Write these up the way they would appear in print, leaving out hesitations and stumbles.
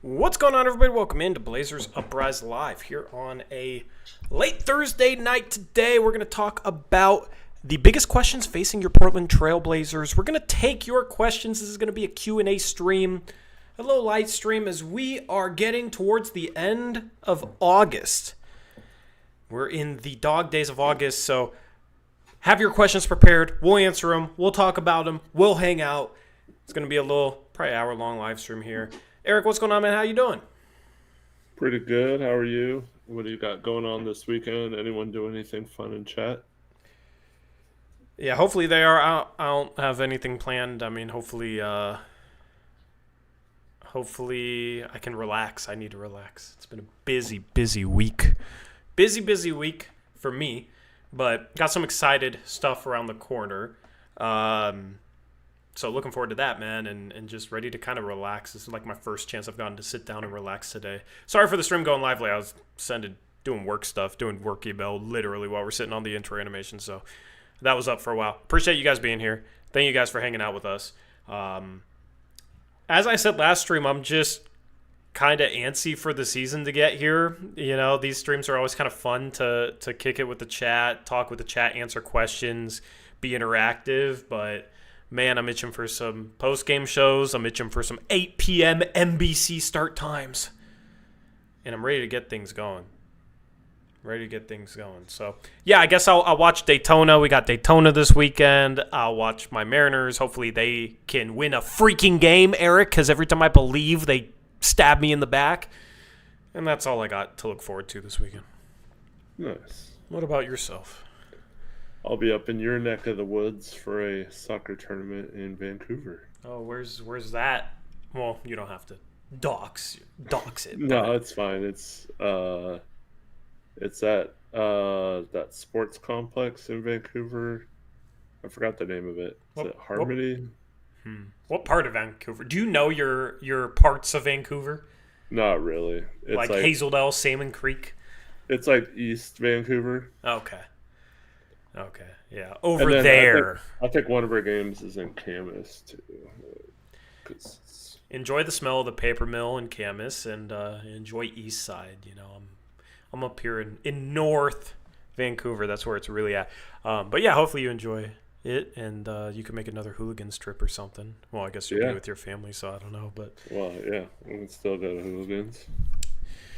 What's going on, everybody? Welcome into Blazers Uprise Live here on a late Thursday night. Today, we're going to talk about the biggest questions facing your Portland Trail Blazers. We're going to take your questions. This is going to be a Q&A stream, a little light stream as we are getting towards the end of August. We're in the dog days of August, so have your questions prepared. We'll answer them. We'll talk about them. We'll hang out. It's going to be a little, probably hour-long live stream here. Eric, what's going on, man? How you doing? Pretty good. How are you? What do you got going on this weekend? Anyone do anything fun in chat? Yeah, hopefully they are. I don't have anything planned. I mean, hopefully I can relax. I need to relax. It's been a busy week. Busy week for me, but got some excited stuff around the corner. So looking forward to that, man, and just ready to kind of relax. This is like my first chance I've gotten to sit down and relax today. Sorry for the stream going live late. I was doing work stuff, doing work email literally while we're sitting on the intro animation. So that was up for a while. Appreciate you guys being here. Thank you guys for hanging out with us. As I said last stream, I'm just kind of antsy for the season to get here. You know, these streams are always kind of fun to kick it with the chat, talk with the chat, answer questions, be interactive, but man, I'm itching for some post-game shows. I'm itching for some 8 p.m. NBC start times. And I'm ready to get things going. So, yeah, I guess I'll watch Daytona. We got Daytona this weekend. I'll watch my Mariners. Hopefully they can win a freaking game, Eric, because every time I believe, they stab me in the back. And that's all I got to look forward to this weekend. Nice. What about yourself? I'll be up in your neck of the woods for a soccer tournament in Vancouver. Oh, where's that? Well, you don't have to dox it. No, it's fine. It's at that sports complex in Vancouver. I forgot the name of it. Is it Harmony? What part of Vancouver? Do you know your parts of Vancouver? Not really. It's like Hazeldale, Salmon Creek? It's like East Vancouver. Okay, yeah, over there. I think one of our games is in Camas too. Enjoy the smell of the paper mill in Camas, and enjoy East Side. You know, I'm up here in North Vancouver. That's where it's really at. But yeah, hopefully you enjoy it, and you can make another Hooligans trip or something. Well, I guess you'll be with your family, so I don't know. But well, yeah, we can still go to Hooligans.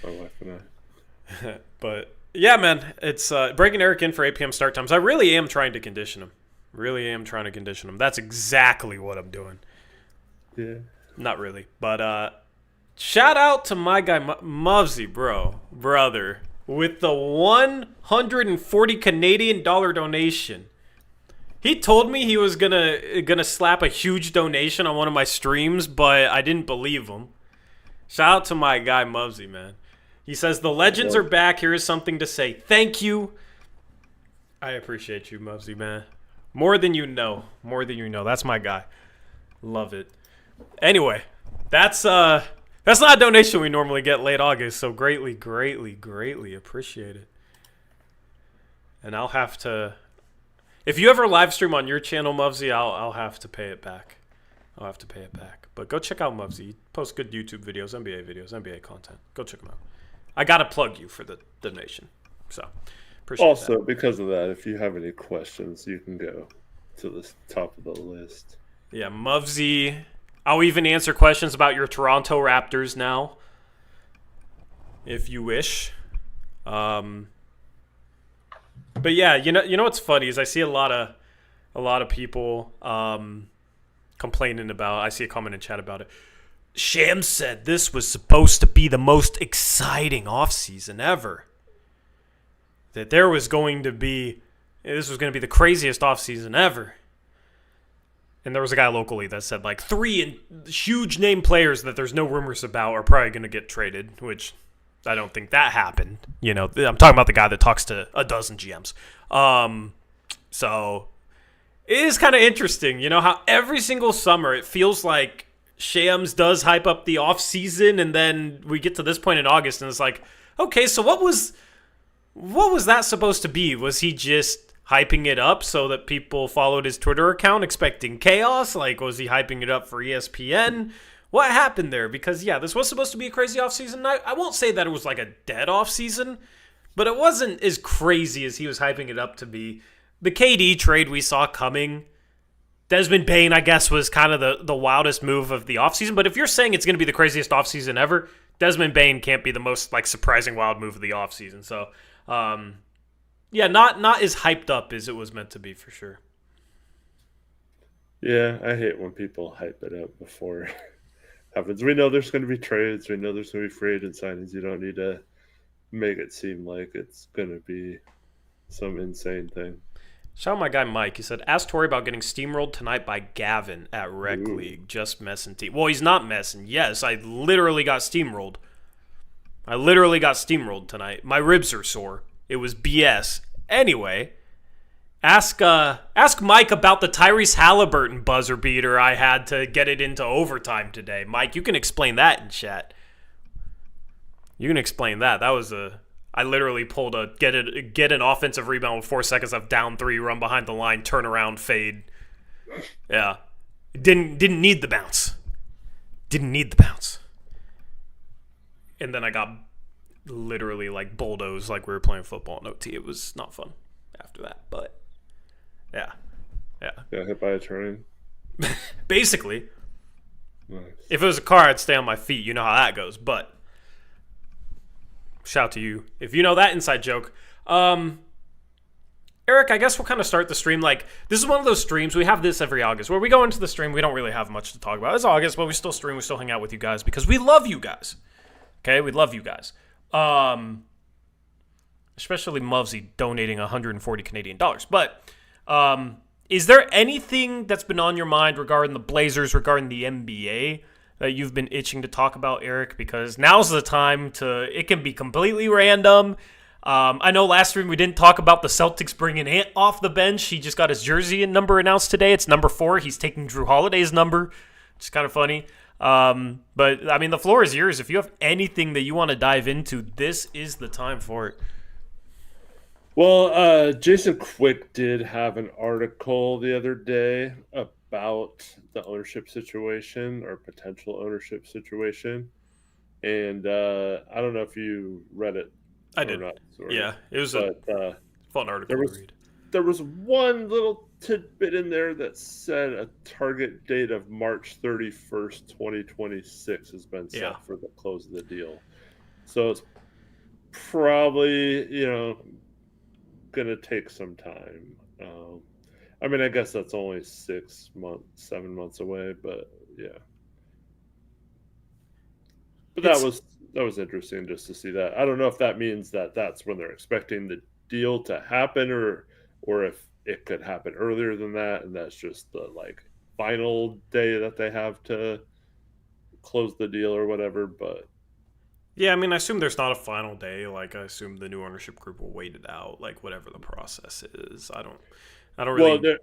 My wife and I. But yeah, man, it's breaking Eric in for 8 p.m. start times. I really am trying to condition him. That's exactly what I'm doing. Yeah. Not really. But shout out to my guy, Muvsy, brother, with the 140 Canadian dollar donation. He told me he was gonna slap a huge donation on one of my streams, but I didn't believe him. Shout out to my guy, Muvsy, man. He says, the legends are back. Here is something to say. Thank you. I appreciate you, Mubsy, man. More than you know. That's my guy. Love it. Anyway, that's not a donation we normally get late August, so greatly appreciate it. And I'll have to, if you ever live stream on your channel, Mubsy, I'll have to pay it back. But go check out Mubsy. He posts good YouTube videos, NBA content. Go check him out. I got to plug you for the donation. So, appreciate also, that. Because of that, if you have any questions, you can go to the top of the list. Yeah, Muvsy. I'll even answer questions about your Toronto Raptors now, if you wish. But yeah, you know what's funny is I see a lot of people complaining about. I see a comment in chat about it. Shams said this was supposed to be the most exciting offseason ever. That this was going to be the craziest offseason ever. And there was a guy locally that said like 3 huge name players that there's no rumors about are probably going to get traded, which I don't think that happened. You know, I'm talking about the guy that talks to a dozen GMs. So it is kind of interesting, you know, how every single summer it feels like Shams does hype up the offseason, and then we get to this point in August, and it's like, okay, so what was that supposed to be? Was he just hyping it up so that people followed his Twitter account expecting chaos? Like, was he hyping it up for ESPN? What happened there? Because, yeah, this was supposed to be a crazy offseason. I won't say that it was like a dead offseason, but it wasn't as crazy as he was hyping it up to be. The KD trade we saw coming, Desmond Bane, I guess, was kind of the wildest move of the offseason. But if you're saying it's going to be the craziest offseason ever, Desmond Bane can't be the most like surprising wild move of the offseason. So, yeah, not as hyped up as it was meant to be for sure. Yeah, I hate when people hype it up before it happens. We know there's going to be trades. We know there's going to be free agent signings. You don't need to make it seem like it's going to be some insane thing. Shout out my guy Mike. He said, ask Tori about getting steamrolled tonight by Gavin at Rec Ooh. League. Just messing. Well, he's not messing. Yes, I literally got steamrolled. Tonight. My ribs are sore. It was BS. Anyway, ask Mike about the Tyrese Halliburton buzzer beater I had to get it into overtime today. Mike, you can explain that in chat. You can explain that. That was I literally pulled a get an offensive rebound with 4 seconds of down 3, run behind the line, turn around, fade. Yeah. Didn't need the bounce. And then I got literally like bulldozed like we were playing football in OT. It was not fun after that, but yeah. Got hit by a train. Basically. Nice. If it was a car, I'd stay on my feet. You know how that goes, but shout to you if you know that inside joke. Eric, I guess we'll kind of start the stream. Like, this is one of those streams. We have this every August where we go into the stream. We don't really have much to talk about. It's August, but we still stream. We still hang out with you guys because we love you guys. Okay? We love you guys. Especially Muvsy donating 140 Canadian dollars. But is there anything that's been on your mind regarding the Blazers, regarding the NBA that you've been itching to talk about, Eric? Because now's the time it can be completely random. I know last stream we didn't talk about the Celtics bringing Ant off the bench. He just got his jersey and number announced today. It's number 4. He's taking Drew Holiday's number, which is kind of funny. But, I mean, the floor is yours. If you have anything that you want to dive into, this is the time for it. Well, Jason Quick did have an article the other day about the ownership situation or potential ownership situation. And I don't know if you read it. I did. Not, yeah, it was a fun article to read. There was one little tidbit in there that said a target date of March 31st, 2026 has been set for the close of the deal. So it's probably, going to take some time. I mean, I guess that's only 7 months away, but yeah. But that was interesting just to see that. I don't know if that means that that's when they're expecting the deal to happen, or if it could happen earlier than that, and that's just the final day that they have to close the deal or whatever. But yeah, I mean, I assume there's not a final day. I assume the new ownership group will wait it out, whatever the process is. I don't really. Well,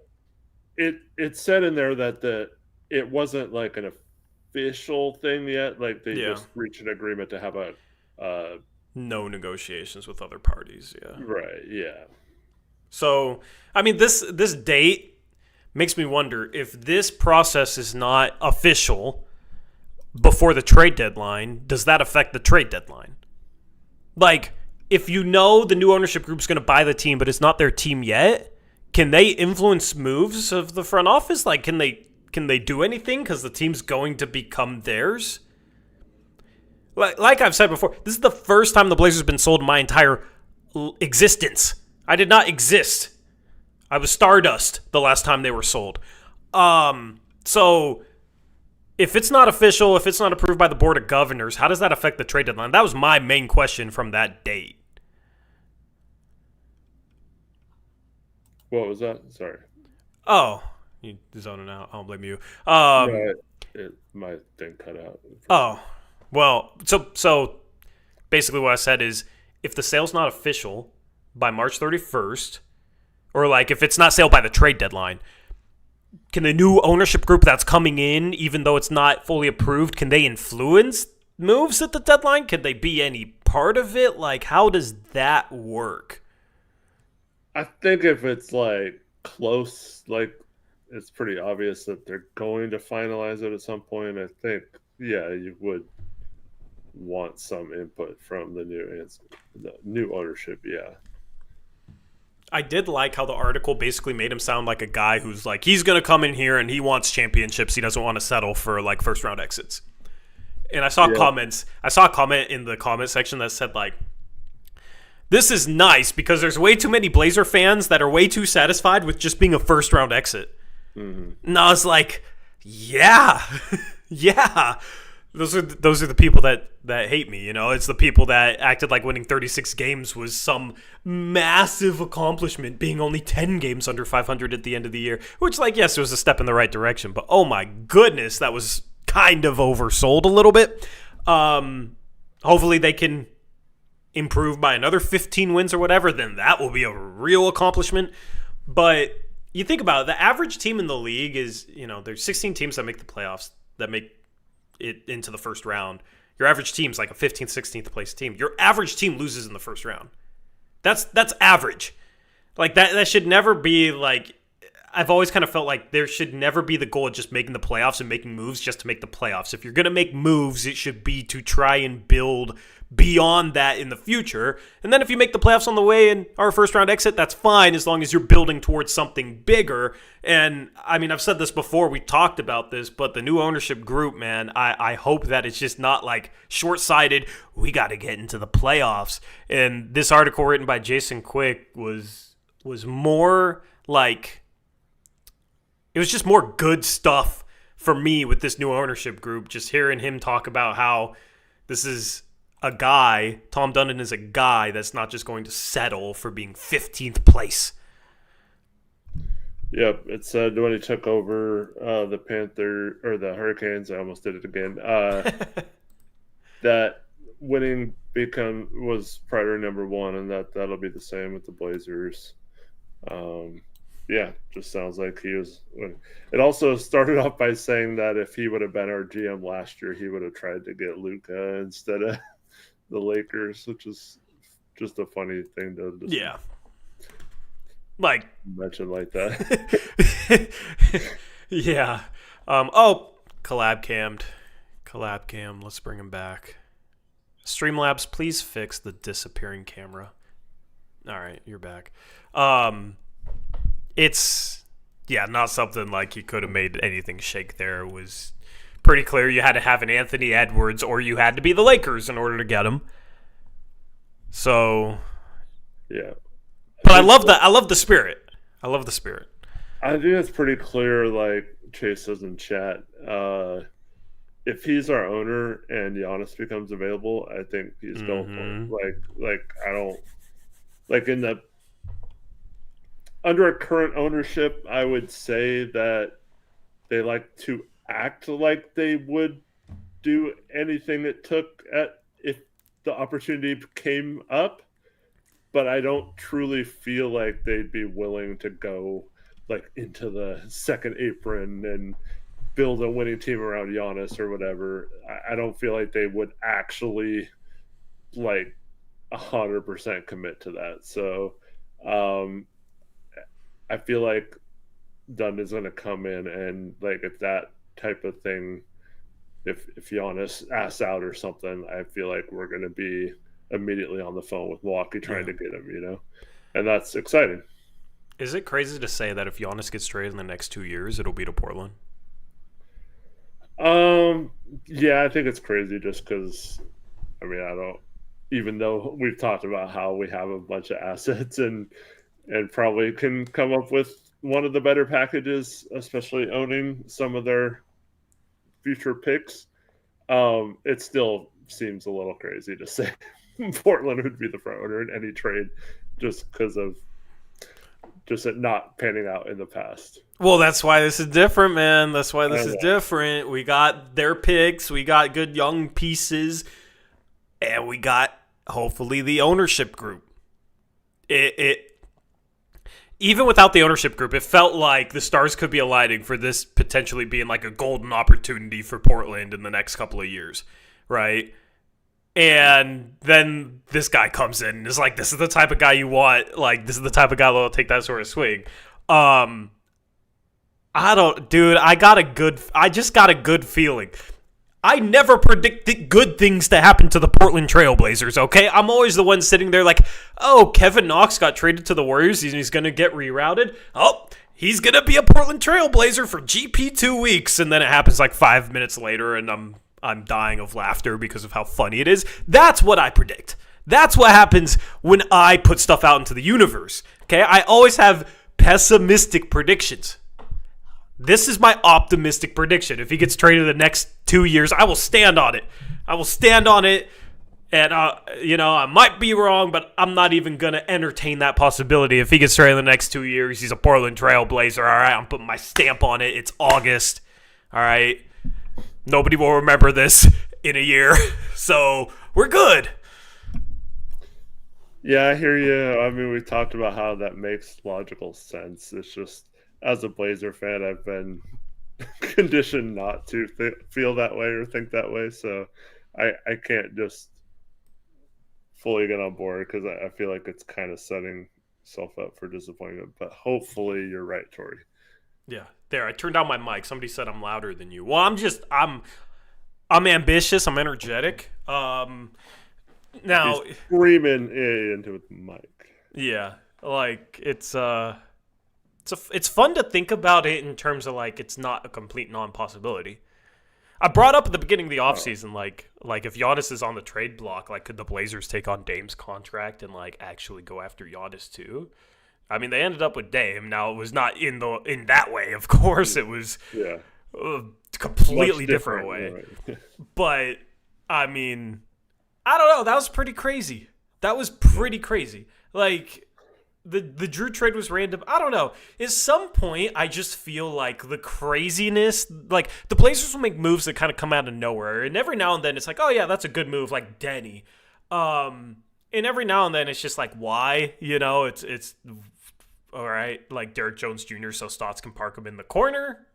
it said in there that it wasn't an official thing yet. They just reached an agreement to have a no negotiations with other parties. Yeah. Right. Yeah. So, I mean, this date makes me wonder if this process is not official before the trade deadline, does that affect the trade deadline? If you know the new ownership group's going to buy the team, but it's not their team yet, can they influence moves of the front office? Can they do anything because the team's going to become theirs? Like I've said before, this is the first time the Blazers have been sold in my entire existence. I did not exist. I was Stardust the last time they were sold. So if it's not official, if it's not approved by the Board of Governors, how does that affect the trade deadline? That was my main question from that date. What was that? Sorry. Oh, you zoning out. I don't blame you. My thing cut out. Oh, well, so basically what I said is if the sale's not official by March 31st, or if it's not sale by the trade deadline, can the new ownership group that's coming in, even though it's not fully approved, can they influence moves at the deadline? Can they be any part of it? How does that work? I think if it's close, it's pretty obvious that they're going to finalize it at some point. I think, yeah, you would want some input from the new ownership. Yeah. I did like how the article basically made him sound like a guy who's like, he's going to come in here and he wants championships. He doesn't want to settle for like first round exits. And I saw comments. I saw a comment in the comment section that said like, this is nice because there's way too many Blazer fans that are way too satisfied with just being a first round exit. Mm-hmm. And I was like, yeah, yeah. Those are the people that hate me, you know? It's the people that acted like winning 36 games was some massive accomplishment, being only 10 games under 500 at the end of the year, which, like, yes, it was a step in the right direction, but oh my goodness, that was kind of oversold a little bit. Hopefully they can improve by another 15 wins or whatever, then that will be a real accomplishment. But you think about it, the average team in the league is, you know, there's 16 teams that make the playoffs, that make it into the first round. Your average team's like a 15th, 16th place team. Your average team loses in the first round. That's average. Like that should never be like, I've always kind of felt like there should never be the goal of just making the playoffs and making moves just to make the playoffs. If you're going to make moves, it should be to try and build beyond that in the future. And then if you make the playoffs on the way and are a first round exit, that's fine as long as you're building towards something bigger. And I mean, I've said this before, we talked about this, but the new ownership group, man, I hope that it's just not like short-sighted, we got to get into the playoffs. And this article written by Jason Quick was more like, it was just more good stuff for me with this new ownership group, just hearing him talk about how this is a guy, Tom Dundon is a guy that's not just going to settle for being 15th place. Yep, it said when he took over the Hurricanes, I almost did it again, that winning was priority number one, and that'll be the same with the Blazers. Yeah, just sounds like he was. It also started off by saying that if he would have been our GM last year, he would have tried to get Luka instead of the Lakers, which is just a funny thing to like mention like that. Yeah. Collab cam. Let's bring him back. Streamlabs, please fix the disappearing camera. All right, you're back. It's not something like you could have made anything shake there. It was pretty clear you had to have an Anthony Edwards or you had to be the Lakers in order to get him. So, yeah. But I love the spirit. I love the spirit. I think it's pretty clear, like Chase says in chat, if he's our owner and Giannis becomes available, I think he's going for it. Like I don't like in the under a current ownership, I would say that they like to act like they would do anything it took if the opportunity came up, but I don't truly feel like they'd be willing to go like into the second apron and build a winning team around Giannis or whatever. I don't feel like they would actually like 100% commit to that. So I feel like Dundon's going to come in and like if that type of thing, if Giannis asks out or something, I feel like we're going to be immediately on the phone with Milwaukee trying to get him, you know, and that's exciting. Is it crazy to say that if Giannis gets traded in the next 2 years, it'll be to Portland? Yeah, I think it's crazy just because, I mean, even though we've talked about how we have a bunch of assets and probably can come up with one of the better packages, especially owning some of their future picks, it still seems a little crazy to say Portland would be the front runner in any trade just because of just it not panning out in the past. Well, that's why this is different, man. That's why this is different. We got their picks. We got good young pieces. And we got, hopefully, the ownership group. Even without the ownership group, it felt like the stars could be aligning for this potentially being like a golden opportunity for Portland in the next couple of years, right? And then this guy comes in and is like, this is the type of guy you want. Like, this is the type of guy that will take that sort of swing. I just got a good feeling. I never predict good things to happen to the Portland Trail Blazers, okay? I'm always the one sitting there like, oh, Kevin Knox got traded to the Warriors and he's going to get rerouted. Oh, he's going to be a Portland Trail Blazer for GP 2 weeks. And then it happens like 5 minutes later and I'm dying of laughter because of how funny it is. That's what I predict. That's what happens when I put stuff out into the universe, okay? I always have pessimistic predictions. This is my optimistic prediction. If he gets traded the next 2 years, I will stand on it. I will stand on it. And, I might be wrong, but I'm not even going to entertain that possibility. If he gets traded the next 2 years, he's a Portland Trail Blazer. All right, I'm putting my stamp on it. It's August. All right. Nobody will remember this in a year. So we're good. Yeah, I hear you. I mean, we talked about how that makes logical sense. It's just, as a Blazer fan, I've been conditioned not to feel that way or think that way. So I can't just fully get on board because I feel like it's kind of setting itself up for disappointment. But hopefully you're right, Tori. Yeah, there. I turned down my mic. Somebody said I'm louder than you. Well, I'm ambitious. I'm energetic. Now he's screaming into the mic. Yeah, like it's fun to think about it in terms of like it's not a complete non-possibility. I brought up at the beginning of the offseason, like if Giannis is on the trade block, like could the Blazers take on Dame's contract and like actually go after Giannis too? I mean, they ended up with Dame. Now it was not in that way, of course. It was a completely different way. Right. But I mean, I don't know. That was pretty crazy. Like, the Drew trade was random. I don't know. At some point, I just feel like the craziness, like, the Blazers will make moves that kind of come out of nowhere. And every now and then, it's like, oh, yeah, that's a good move, like Denny. And every now and then, it's just like, why? It's all right. Like, Derek Jones Jr., so Stotts can park him in the corner.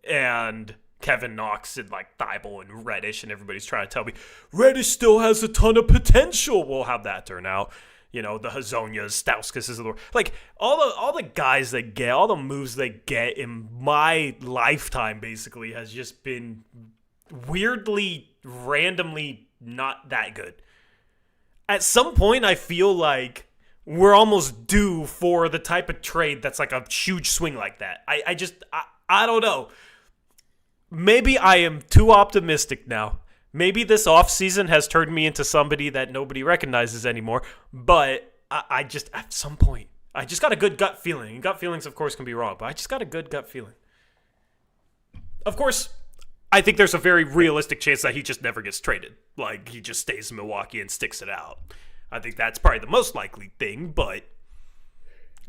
And Kevin Knox and like Thibault and Reddish, and everybody's trying to tell me Reddish still has a ton of potential. We'll have that turn out. The Hazonias, Stauskas of the world. Like all the guys they get, all the moves they get in my lifetime basically has just been weirdly, randomly not that good. At some point, I feel like we're almost due for the type of trade that's like a huge swing like that. I don't know. Maybe I am too optimistic now. Maybe this offseason has turned me into somebody that nobody recognizes anymore. But I just, at some point, I just got a good gut feeling. And gut feelings, of course, can be wrong. But I just got a good gut feeling. Of course, I think there's a very realistic chance that he just never gets traded. Like, he just stays in Milwaukee and sticks it out. I think that's probably the most likely thing, but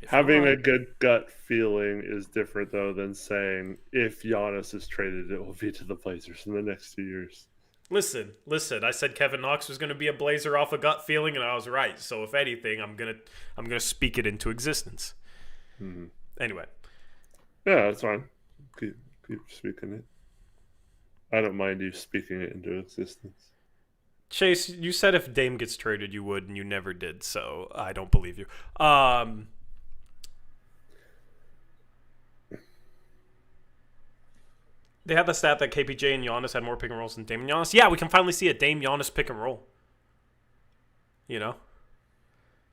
having a good gut feeling is different, though, than saying if Giannis is traded, it will be to the Blazers in the next 2 years. Listen. I said Kevin Knox was going to be a Blazer off a gut feeling, and I was right. So if anything, I'm gonna speak it into existence. Mm-hmm. Anyway. Yeah, that's fine. Keep speaking it. I don't mind you speaking it into existence. Chase, you said if Dame gets traded, you would, and you never did. So I don't believe you. They had the stat that KPJ and Giannis had more pick and rolls than Dame and Giannis. Yeah, we can finally see a Dame-Giannis pick and roll.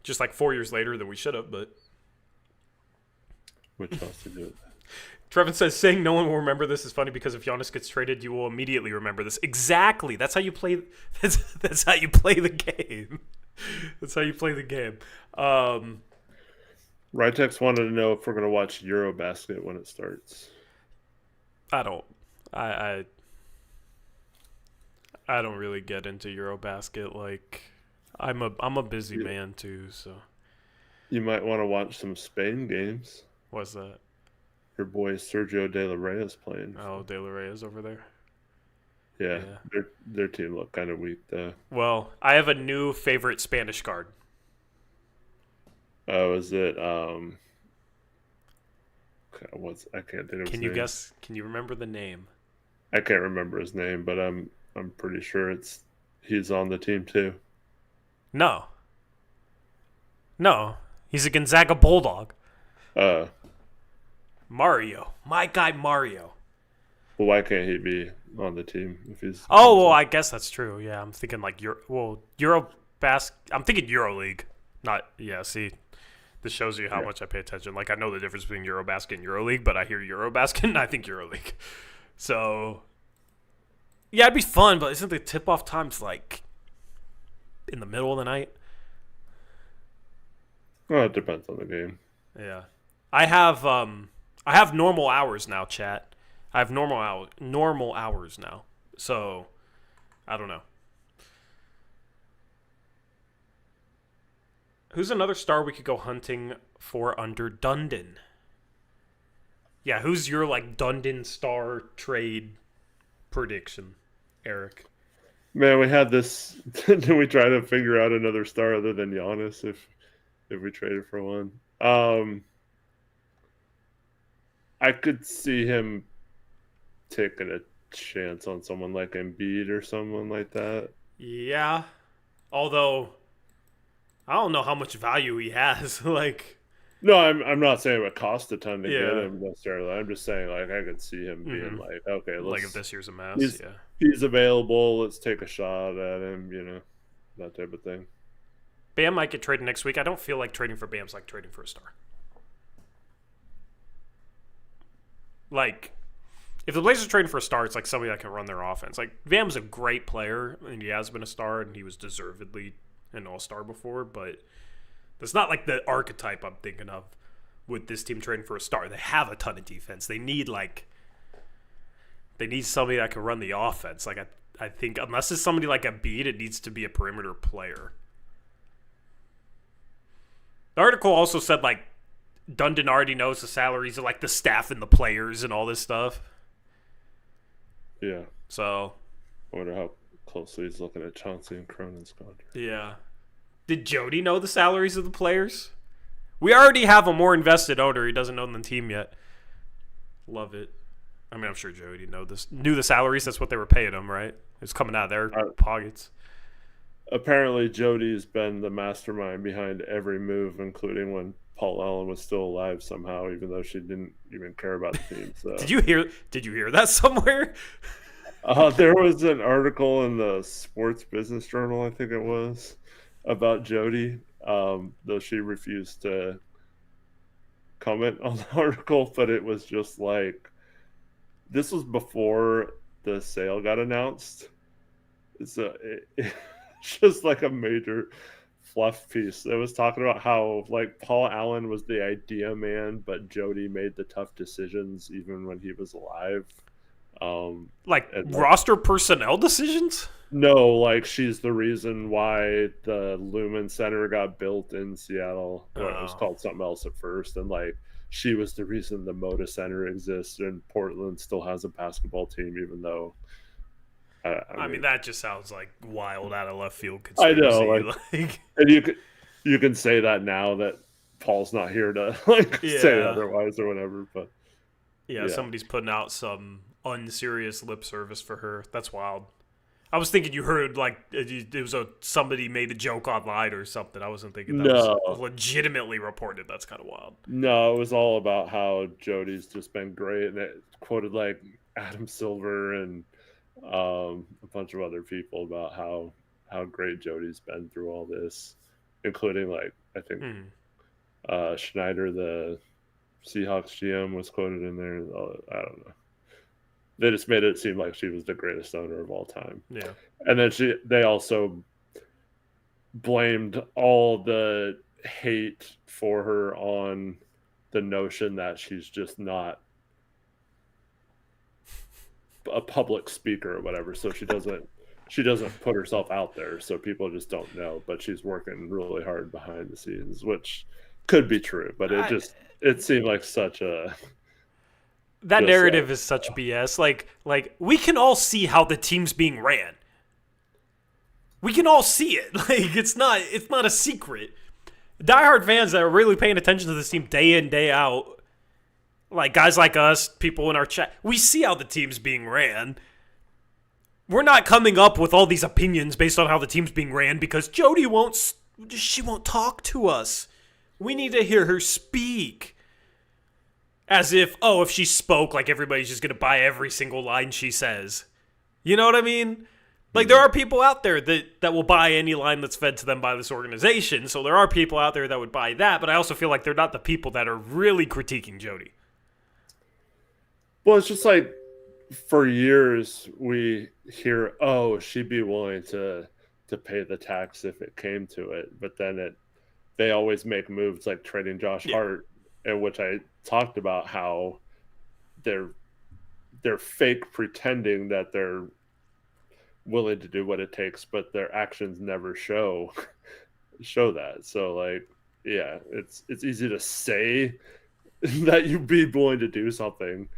Just like 4 years later than we should have, but... Which has to do it. Trevin says, saying no one will remember this is funny because if Giannis gets traded, you will immediately remember this. Exactly. That's how you play... That's how you play the game. That's how you play the game. Rytex wanted to know if we're going to watch Eurobasket when it starts. I don't. I don't really get into Eurobasket. Like, I'm a busy man too, so. You might want to watch some Spain games. What's that? Your boy Sergio De La Rey is playing. Oh, De La Rey is over there. Yeah. Their team looked kind of weak though. Well, I have a new favorite Spanish guard. Oh, is it I can't think of his name. Can you guess? Can you remember the name? I can't remember his name, but I'm pretty sure he's on the team too. No, he's a Gonzaga Bulldog. Mario. My guy Mario. Well, why can't he be on the team if he's. Oh, well, I guess that's true. Yeah, I'm thinking like I'm thinking EuroLeague. Not see, this shows you how much I pay attention. Like I know the difference between Eurobasket and EuroLeague, but I hear Eurobasket and I think EuroLeague. So yeah, it'd be fun, but isn't the tip-off times like in the middle of the night? Well, it depends on the game. Yeah, I have normal hours now, chat. I have normal hours now. So I don't know. Who's another star we could go hunting for under Dundon? Yeah, who's your like Dundon star trade prediction, Eric? Man, we had this. Did we try to figure out another star other than Giannis if we traded for one? I could see him taking a chance on someone like Embiid or someone like that. Yeah, although I don't know how much value he has. Like, no, I'm not saying it would cost a ton to get him necessarily. I'm just saying like I could see him being like, okay, like if this year's a mess, he's available. Let's take a shot at him. That type of thing. Bam might get traded next week. I don't feel like trading for Bam's like trading for a star. Like, if the Blazers are trading for a star, it's like somebody that can run their offense. Like, Bam's a great player, and he has been a star, and he was deservedly an all-star before, but that's not like the archetype I'm thinking of with this team trading for a star. They have a ton of defense. They need somebody that can run the offense. Like, I think unless it's somebody like Embiid, it needs to be a perimeter player. The article also said, like, Dundon already knows the salaries of, like, the staff and the players and all this stuff. Yeah. So. I wonder how closely he's looking at Chauncey and Cronin's contract. Yeah. Did Jody know the salaries of the players? We already have a more invested owner. He doesn't own the team yet. Love it. I mean, I'm sure Jody knew the salaries. That's what they were paying him, right? It's coming out of their pockets. Apparently, Jody's been the mastermind behind every move, including when Paul Allen was still alive somehow, even though she didn't even care about the team. So. Did you hear that somewhere? There was an article in the Sports Business Journal, I think it was, about Jody, though she refused to comment on the article, but it was just like, this was before the sale got announced. So it's just like a major fluff piece. It was talking about how like Paul Allen was the idea man, but Jody made the tough decisions even when he was alive. Roster personnel decisions? No, like she's the reason why the Lumen Center got built in Seattle. Or it was called something else at first, and like she was the reason the Moda Center exists, and Portland still has a basketball team, even though. I mean, that just sounds like wild out of left field conspiracy. I know, and you can say that now that Paul's not here to say otherwise or whatever, but somebody's putting out some unserious lip service for her. That's wild. I was thinking you heard like it was somebody made a joke online or something. I wasn't thinking that was legitimately reported. That's kind of wild. No, it was all about how Jody's just been great, and it quoted like Adam Silver and a bunch of other people about how great Jody's been through all this, including like I think Schneider, the Seahawks GM, was quoted in there. I don't know. They just made it seem like she was the greatest owner of all time. Yeah. And then they also blamed all the hate for her on the notion that she's just not a public speaker or whatever. So she doesn't put herself out there. So people just don't know, but she's working really hard behind the scenes, which could be true, but it seemed like such a, that narrative is such BS. Like we can all see how the team's being ran. We can all see it. Like it's not a secret. Diehard fans that are really paying attention to this team day in, day out, like guys like us, people in our chat, we see how the team's being ran. We're not coming up with all these opinions based on how the team's being ran because Jody won't talk to us. We need to hear her speak. As if she spoke, like everybody's just going to buy every single line she says. You know what I mean? Like, there are people out there that will buy any line that's fed to them by this organization. So there are people out there that would buy that, but I also feel like they're not the people that are really critiquing Jody. Well, it's just like for years we hear, oh, she'd be willing to pay the tax if it came to it, but then they always make moves like trading Josh Hart, in which I talked about how they're fake pretending that they're willing to do what it takes, but their actions never show that. So like, yeah, it's easy to say that you'd be willing to do something,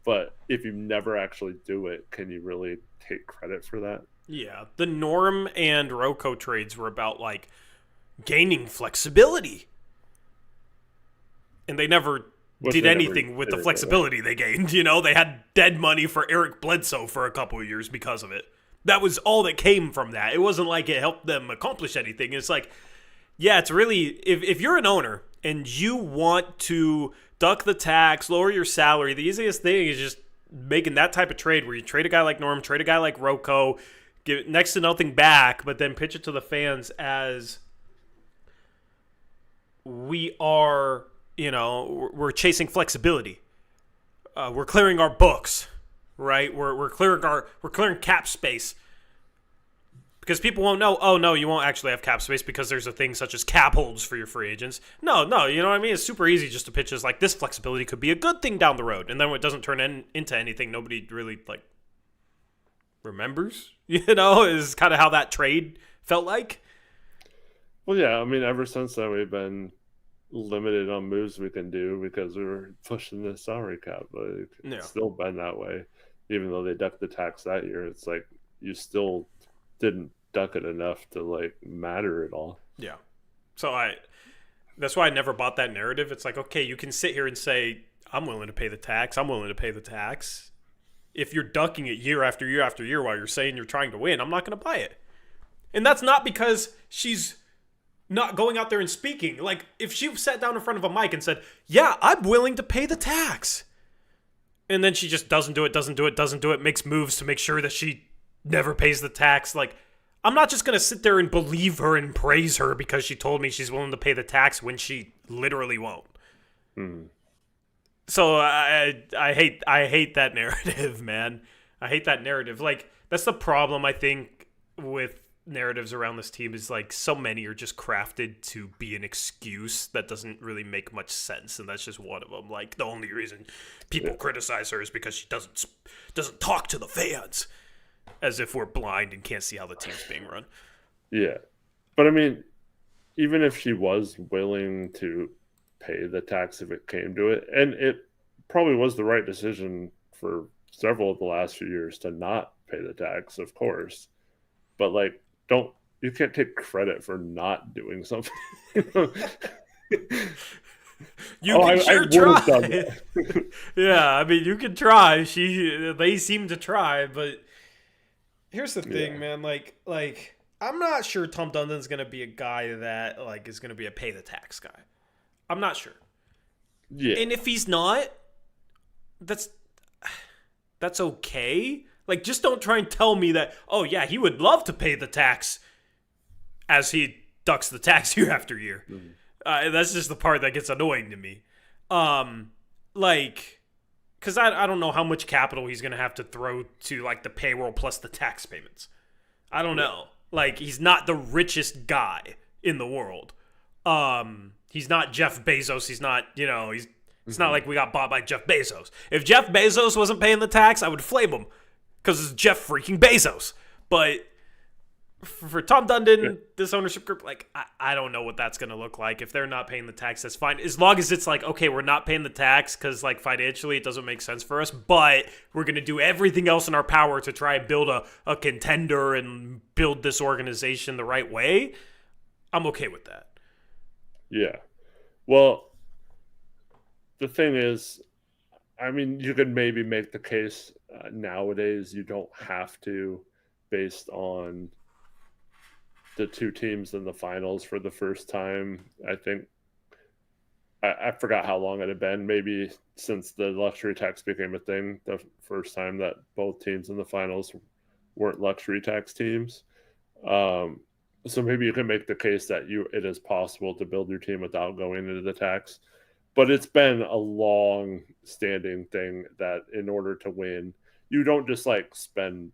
but if you never actually do it, can you really take credit for that? Yeah, the Norm and Rocco trades were about like gaining flexibility, and they never did anything with the flexibility they gained. You know, they had dead money for Eric Bledsoe for a couple of years because of it. That was all that came from that. It wasn't like it helped them accomplish anything. It's like, yeah, it's really, if you're an owner and you want to duck the tax, lower your salary, the easiest thing is just making that type of trade where you trade a guy like Norm, trade a guy like Rocco, give next to nothing back, but then pitch it to the fans as we are, we're chasing flexibility. We're clearing our books, right? We're clearing cap space. Because people won't know, oh, no, you won't actually have cap space because there's a thing such as cap holds for your free agents. No, you know what I mean? It's super easy just to pitch as like this flexibility could be a good thing down the road. And then when it doesn't turn into anything, nobody really like remembers, is kind of how that trade felt like. Well, yeah, I mean, ever since then we've been limited on moves we can do because we were pushing the salary cap. But it's still been that way. Even though they ducked the tax that year, it's like you still didn't duck it enough to like matter at all. Yeah. So that's why I never bought that narrative. It's like, okay, you can sit here and say, I'm willing to pay the tax. I'm willing to pay the tax. If you're ducking it year after year after year while you're saying you're trying to win, I'm not going to buy it. And that's not because she's not going out there and speaking. Like, if she sat down in front of a mic and said, yeah, I'm willing to pay the tax, and then she just doesn't do it, makes moves to make sure that she never pays the tax. Like, I'm not just going to sit there and believe her and praise her because she told me she's willing to pay the tax when she literally won't. So I hate that narrative, man. I hate that narrative. Like, that's the problem, I think, with narratives around this team is like so many are just crafted to be an excuse that doesn't really make much sense, and that's just one of them. Like, the only reason people criticize her is because she doesn't talk to the fans, as if we're blind and can't see how the team's being run. Yeah, but I mean, even if she was willing to pay the tax if it came to it, and it probably was the right decision for several of the last few years to not pay the tax, of course, but like, you can't take credit for not doing something. You can sure try. Yeah, I mean, you can try. They seem to try, but here's the thing, man. Like I'm not sure Tom Dundon's gonna be a guy that like is gonna be a pay the tax guy. I'm not sure. Yeah. And if he's not, that's okay. Like, just don't try and tell me that, oh, yeah, he would love to pay the tax as he ducks the tax year after year. That's just the part that gets annoying to me. Because I don't know how much capital he's going to have to throw to, like, the payroll plus the tax payments. I don't know. Like, he's not the richest guy in the world. He's not Jeff Bezos. He's not, it's not like we got bought by Jeff Bezos. If Jeff Bezos wasn't paying the tax, I would flame him. Because it's Jeff freaking Bezos. But for Tom Dundon, this ownership group, like, I don't know what that's going to look like. If they're not paying the tax, that's fine. As long as it's like, okay, we're not paying the tax because, like, financially it doesn't make sense for us, but we're going to do everything else in our power to try and build a contender and build this organization the right way, I'm okay with that. Yeah. Well, the thing is, I mean, you could maybe make the case nowadays you don't have to, based on the two teams in the finals for the first time. I think I forgot how long it had been, maybe since the luxury tax became a thing, the first time that both teams in the finals weren't luxury tax teams. So maybe you can make the case that it is possible to build your team without going into the tax. But it's been a long-standing thing that in order to win, you don't just like spend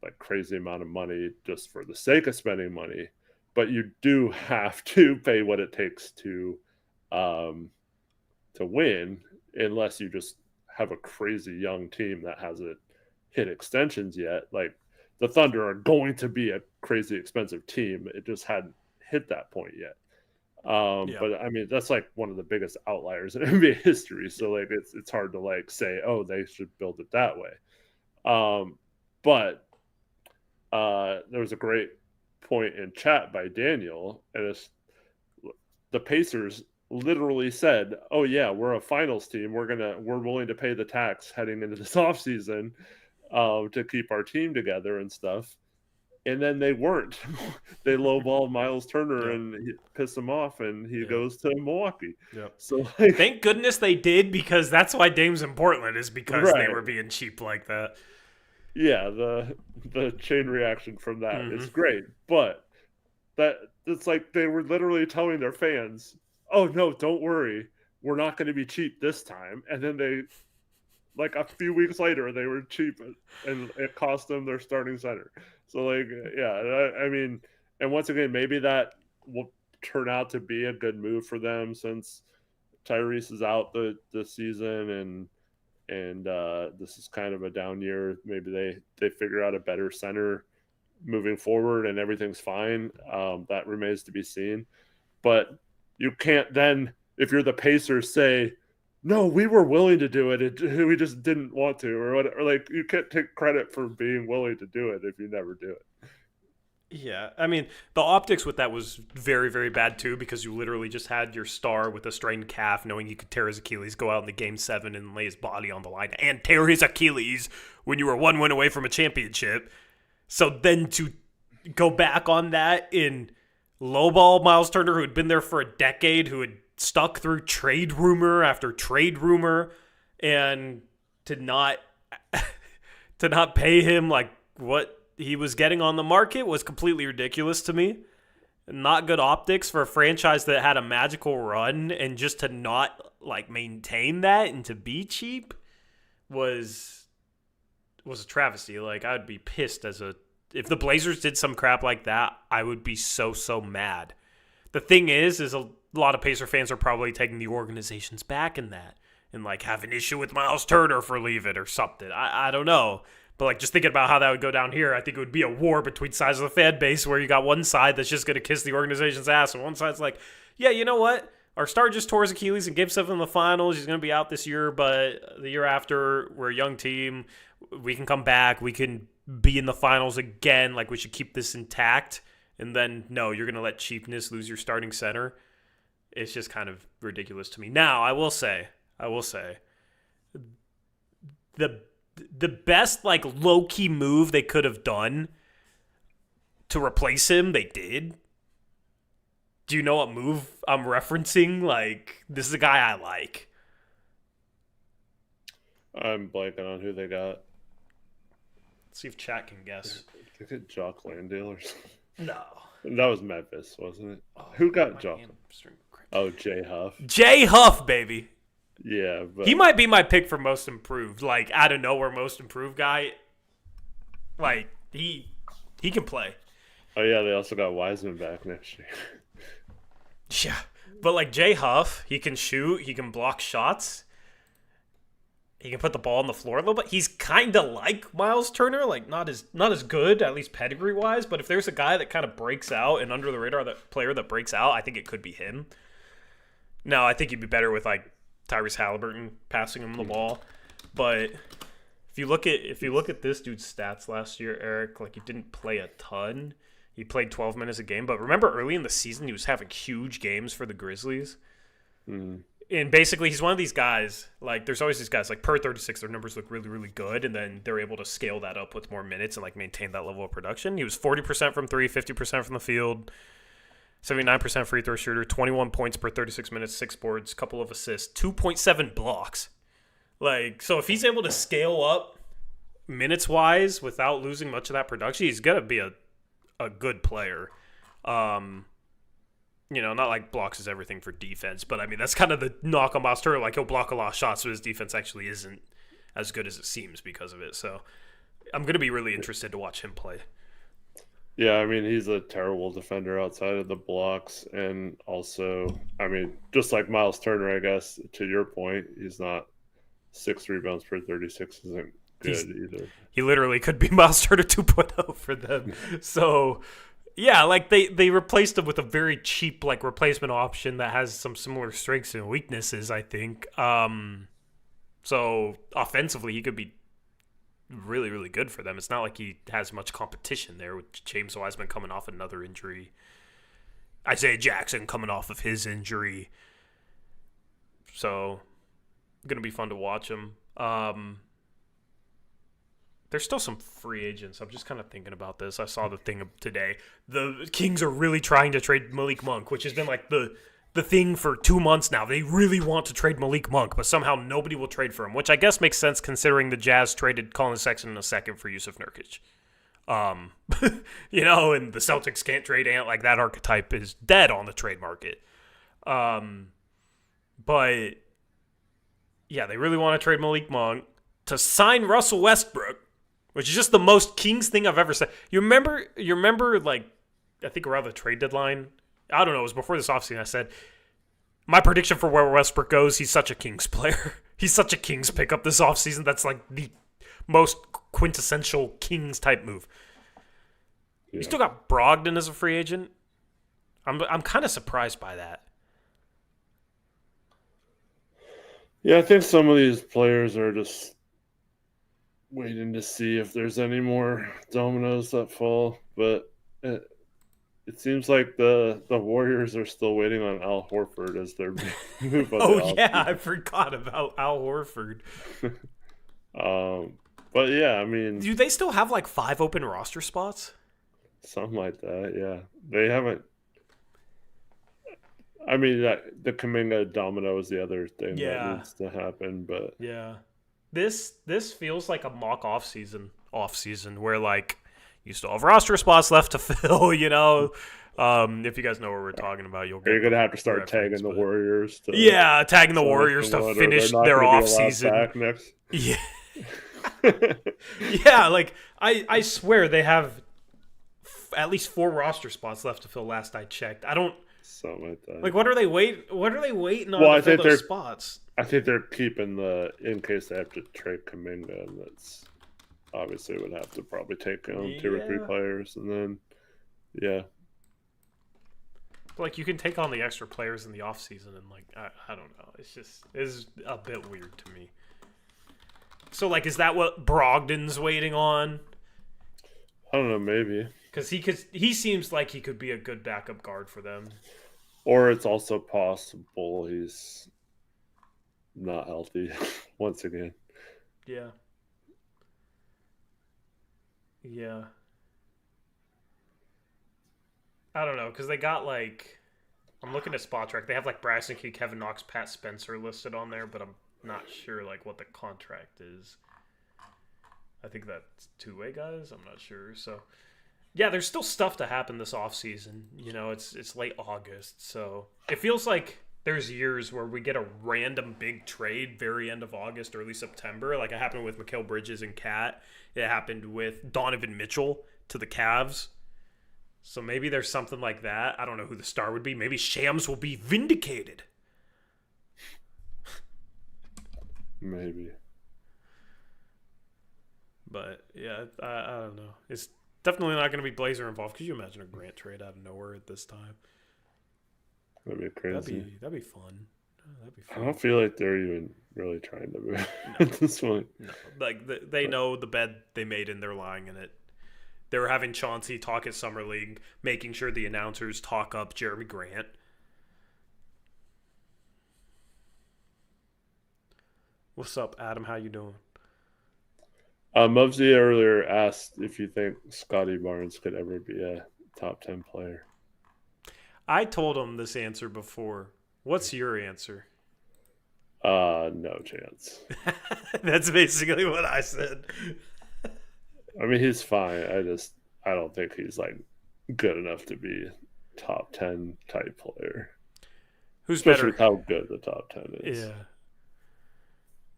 like crazy amount of money just for the sake of spending money, but you do have to pay what it takes to win, unless you just have a crazy young team that hasn't hit extensions yet. Like the Thunder are going to be a crazy expensive team. It just hadn't hit that point yet. But I mean, that's like one of the biggest outliers in NBA history. So like, it's hard to like say, oh, they should build it that way. But there was a great point in chat by Daniel, and the Pacers literally said, oh yeah, we're a finals team. We're willing to pay the tax heading into this offseason to keep our team together and stuff. And then they weren't. They lowballed Miles Turner and pissed him off, and he goes to Milwaukee. Yep. So like, thank goodness they did, because that's why Dame's in Portland, is because they were being cheap like that. Yeah, the chain reaction from that is great, but it's like they were literally telling their fans, "Oh no, don't worry, we're not going to be cheap this time." And then they, like a few weeks later, they were cheap, and it cost them their starting center. So like, yeah, I mean, and once again, maybe that will turn out to be a good move for them since Tyrese is out the season, and this is kind of a down year. Maybe they figure out a better center moving forward, and everything's fine. That remains to be seen. But you can't then, if you're the Pacers, say, no, we were willing to do it. We just didn't want to, or whatever. Like, you can't take credit for being willing to do it if you never do it. Yeah, I mean, the optics with that was very, very bad too, because you literally just had your star with a strained calf, knowing he could tear his Achilles, go out in the Game 7 and lay his body on the line and tear his Achilles when you were one win away from a championship. So then to go back on that in lowball Miles Turner, who had been there for a decade, who had stuck through trade rumor after trade rumor, and to not pay him like what he was getting on the market was completely ridiculous to me. Not good optics for a franchise that had a magical run, and just to not like maintain that and to be cheap was a travesty. Like, I'd be pissed if the Blazers did some crap like that. I would be so mad. The thing is a lot of Pacer fans are probably taking the organization's back in that and like have an issue with Miles Turner for leaving or something. I don't know. But like, just thinking about how that would go down here, I think it would be a war between sides of the fan base, where you got one side that's just going to kiss the organization's ass, and one side's like, yeah, you know what? Our star just tore his Achilles in Game 7 in the finals. He's going to be out this year, but the year after, we're a young team. We can come back. We can be in the finals again. Like, we should keep this intact. And then, no, you're going to let cheapness lose your starting center. It's just kind of ridiculous to me. Now, I will say, the best like low-key move they could have done to replace him, they did. Do you know what move I'm referencing? Like, this is a guy I like. I'm blanking on who they got. Let's see if chat can guess. They got Jock Landale or something. No. That was Memphis, wasn't it? Who got Jock? Oh, Jay Huff. Jay Huff, baby. Yeah, but he might be my pick for most improved. Like, out of nowhere, most improved guy. Like, he can play. Oh yeah, they also got Wiseman back next year. Yeah, but like Jay Huff, he can shoot, he can block shots, he can put the ball on the floor a little bit. He's kind of like Miles Turner, like not as good, at least pedigree wise. But if there's a guy that kind of breaks out and under the radar, that player that breaks out, I think it could be him. No, I think he'd be better with like Tyrese Halliburton passing him the ball. But if you look at this dude's stats last year, Eric, like, he didn't play a ton. He played 12 minutes a game, but remember early in the season he was having huge games for the Grizzlies. Mm. And basically he's one of these guys, like, there's always these guys, like, per 36 their numbers look really, really good, and then they're able to scale that up with more minutes and like maintain that level of production. He was 40% from 3, 50% from the field, 79% free throw shooter, 21 points per 36 minutes, 6 boards, couple of assists, 2.7 blocks. Like, so if he's able to scale up minutes wise, without losing much of that production, he's gonna be a good player. Not like blocks is everything for defense, but I mean that's kind of the knock on Miles Turner. Like he'll block a lot of shots, so his defense actually isn't as good as it seems because of it. So I'm gonna be really interested to watch him play. Yeah, I mean, he's a terrible defender outside of the blocks. And also, I mean, just like Miles Turner, I guess, to your point, he's not 6 rebounds per 36 isn't good either. He literally could be Miles Turner 2.0 for them. So, yeah, like they replaced him with a very cheap like replacement option that has some similar strengths and weaknesses, I think. So offensively, he could be really, really good for them. It's not like he has much competition there with James Wiseman coming off another injury. Isaiah Jackson coming off of his injury. So, going to be fun to watch him. There's still some free agents. I'm just kind of thinking about this. I saw the thing today. The Kings are really trying to trade Malik Monk, which has been like the thing for 2 months now. They really want to trade Malik Monk, but somehow nobody will trade for him, which I guess makes sense considering the Jazz traded Colin Sexton in a second for Yusuf Nurkic. And the Celtics can't trade Ant. Like that archetype is dead on the trade market. But yeah, they really want to trade Malik Monk to sign Russell Westbrook, which is just the most Kings thing I've ever said. You remember like, I think around the trade deadline, I don't know, it was before this offseason, I said, my prediction for where Westbrook goes, he's such a Kings player. He's such a Kings pickup this offseason. That's like the most quintessential Kings type move. Yeah. You still got Brogdon as a free agent. I'm kind of surprised by that. Yeah, I think some of these players are just waiting to see if there's any more dominoes that fall, but it seems like the Warriors are still waiting on Al Horford as their move on Oh, yeah, I forgot about Al Horford. But, yeah, I mean... Do they still have, like, 5 open roster spots? Something like that, yeah. They haven't... I mean, the Kuminga domino is the other thing that needs to happen, but... Yeah. This feels like a mock off-season where, like... You still have roster spots left to fill, If you guys know what we're talking about, you're going to have to start tagging the Warriors. Tagging the Warriors to finish their offseason. Yeah. Yeah, like, I swear they have at least 4 roster spots left to fill last I checked. I don't... Something like that. Like, what are they waiting on to fill those spots? I think they're keeping in case they have to trade Kuminga, and that's... Obviously, would have to probably take on 2 or 3 players, and then, yeah. Like, you can take on the extra players in the offseason, and, like, I don't know. It's a bit weird to me. So, like, is that what Brogdon's waiting on? I don't know, maybe. Because he seems like he could be a good backup guard for them. Or it's also possible he's not healthy once again. Yeah. Yeah. I don't know, because they got, like... I'm looking at Spot Track. They have, like, Bryson Key, Kevin Knox, Pat Spencer listed on there, but I'm not sure, like, what the contract is. I think that's 2-way guys. I'm not sure. So, yeah, there's still stuff to happen this offseason. It's late August, so... It feels like there's years where we get a random big trade very end of August, early September. Like, it happened with Mikal Bridges and Cat. It happened with Donovan Mitchell to the Cavs. So maybe there's something like that. I don't know who the star would be. Maybe Shams will be vindicated. Maybe. But, yeah, I don't know. It's definitely not going to be Blazer involved. Could you imagine a Grant trade out of nowhere at this time? That'd be crazy. That'd be fun. That'd be fun. I don't feel like they're even really trying to move at this point. No, like they know the bed they made and they're lying in it. They were having Chauncey talk at Summer League, making sure the announcers talk up Jeremy Grant. What's up, Adam? How you doing? Mubsy earlier asked if you think Scotty Barnes could ever be a top 10 player. I told him this answer before. What's your answer? No chance. That's basically what I said. I mean, he's fine. I don't think he's like good enough to be top 10 type player. Who's Especially better? with how good the top 10 is. Yeah.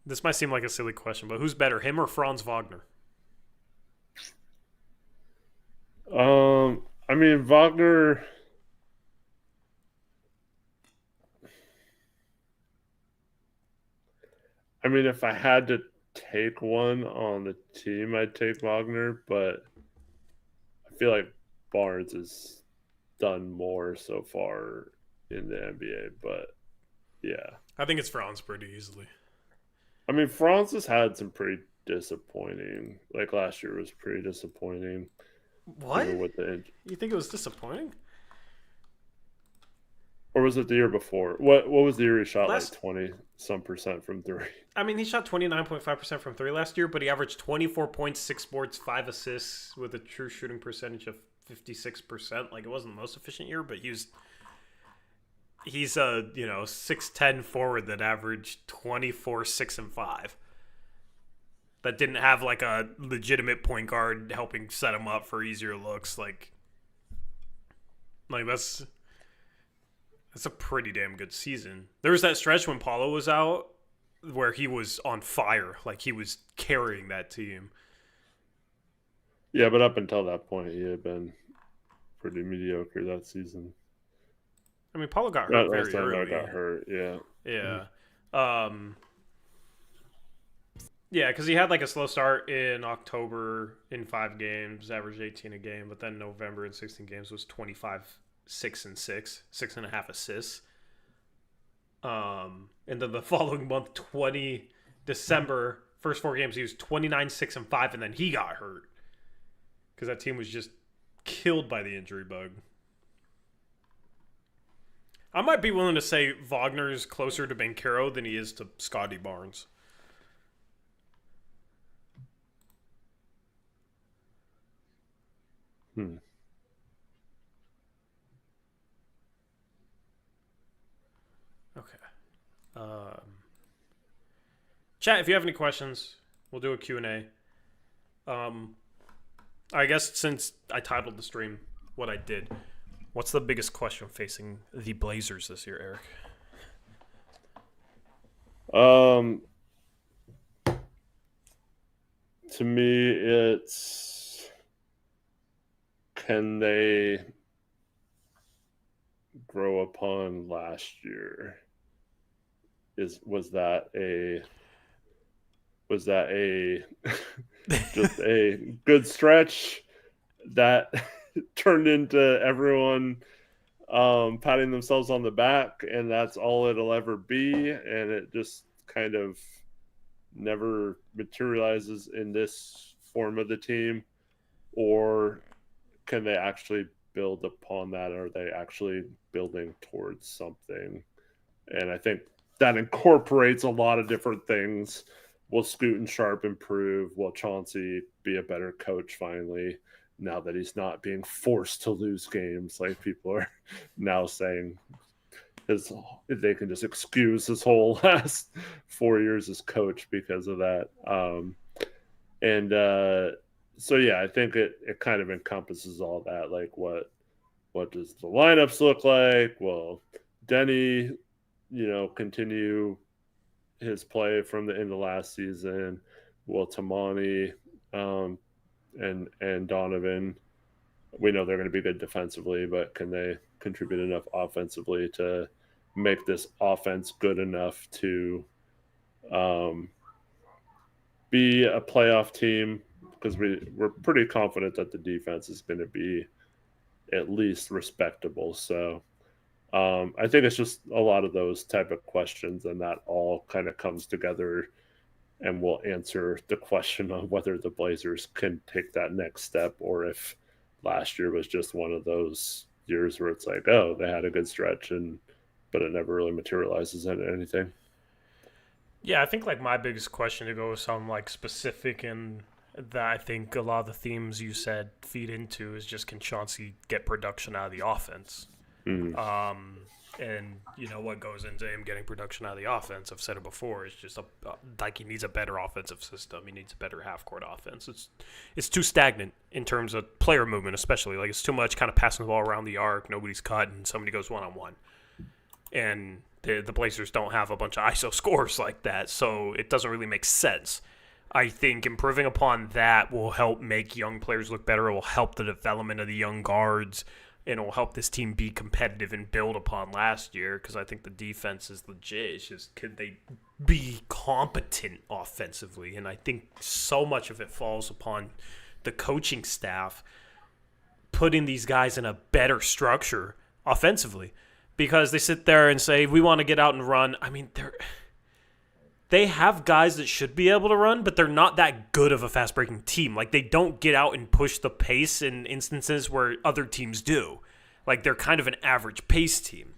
This might seem like a silly question, but who's better, him or Franz Wagner? I mean, Wagner. I mean, if I had to take one on the team, I'd take Wagner, but I feel like Barnes has done more so far in the NBA. But yeah, I think it's Franz pretty easily. I mean, Franz has had some pretty disappointing. Like last year was pretty disappointing. What? Even with the You think it was disappointing? or was it the year before? What was the year he shot Last- like 20% from three? I mean, he shot 29.5% from three last year, but he averaged 24 points, 6 boards, 5 assists with a true shooting percentage of 56%. Like, it wasn't the most efficient year, but he's a 6'10" forward that averaged 24, 6, and 5. That didn't have like a legitimate point guard helping set him up for easier looks. Like that's a pretty damn good season. There was that stretch when Paulo was out where he was on fire. Like, he was carrying that team. Yeah, but up until that point, he had been pretty mediocre that season. I mean, Paulo got hurt very last time early. I got hurt, yeah. Yeah. Yeah, because he had like a slow start in October in 5 games, averaged 18 a game, but then November in 16 games was 25, 6 and 6, 6.5 assists. And then the following month, December, first 4 games, he was 29, 6 and 5, and then he got hurt because that team was just killed by the injury bug. I might be willing to say Wagner is closer to Banchero than he is to Scotty Barnes. Okay. Chat, if you have any questions, we'll do a Q&A. I guess since I titled the stream what I did, what's the biggest question facing the Blazers this year, Eric? To me, it's can they grow upon last year? Was that a just a good stretch that turned into everyone patting themselves on the back, and that's all it'll ever be, and it just kind of never materializes in this form of the team? Or can they actually build upon that? Or are they actually building towards something? And I think that incorporates a lot of different things. Will Scoot and Sharp improve? Will Chauncey be a better coach finally, now that he's not being forced to lose games like people are now saying? They can just excuse his whole last 4 years as coach because of that. So yeah, I think it kind of encompasses all that. Like, what does the lineups look like? Will Denny, continue his play from the end of last season? Will Tamani and Donovan, we know they're going to be good defensively, but can they contribute enough offensively to make this offense good enough to be a playoff team? Because we're pretty confident that the defense is going to be at least respectable. So I think it's just a lot of those type of questions, and that all kind of comes together and will answer the question on whether the Blazers can take that next step, or if last year was just one of those years where it's like, oh, they had a good stretch, but it never really materializes into anything. Yeah, I think like my biggest question, to go with something like specific, and that I think a lot of the themes you said feed into, is just, can Chauncey get production out of the offense? And what goes into him getting production out of the offense, I've said it before, it's just like he needs a better offensive system. He needs a better half-court offense. It's too stagnant in terms of player movement, especially. Like, it's too much kind of passing the ball around the arc. Nobody's cut, and somebody goes one-on-one. And the Blazers don't have a bunch of ISO scores like that, so it doesn't really make sense. I think improving upon that will help make young players look better. It will help the development of the young guards, and it will help this team be competitive and build upon last year, because I think the defense is legit. It's just, could they be competent offensively? And I think so much of it falls upon the coaching staff putting these guys in a better structure offensively, because they sit there and say, we want to get out and run. I mean, they have guys that should be able to run, but they're not that good of a fast-breaking team. Like, they don't get out and push the pace in instances where other teams do. Like, they're kind of an average pace team.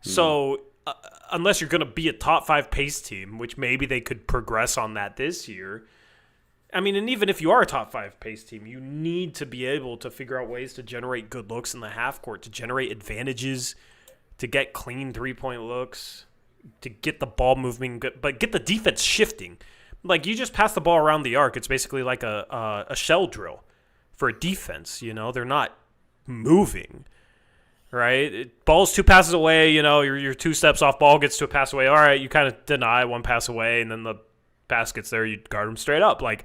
So, unless you're going to be a top-5 pace team, which maybe they could progress on that this year, I mean, and even if you are a top-5 pace team, you need to be able to figure out ways to generate good looks in the half-court, to generate advantages, to get clean three-point looks, to get the ball moving, but get the defense shifting. Like, you just pass the ball around the arc. It's basically like a shell drill for a defense. They're not moving, right? Ball's 2 passes away. You're 2 steps off. Ball gets to a pass away. All right, you kind of deny 1 pass away, and then the pass gets there. You guard them straight up. Like,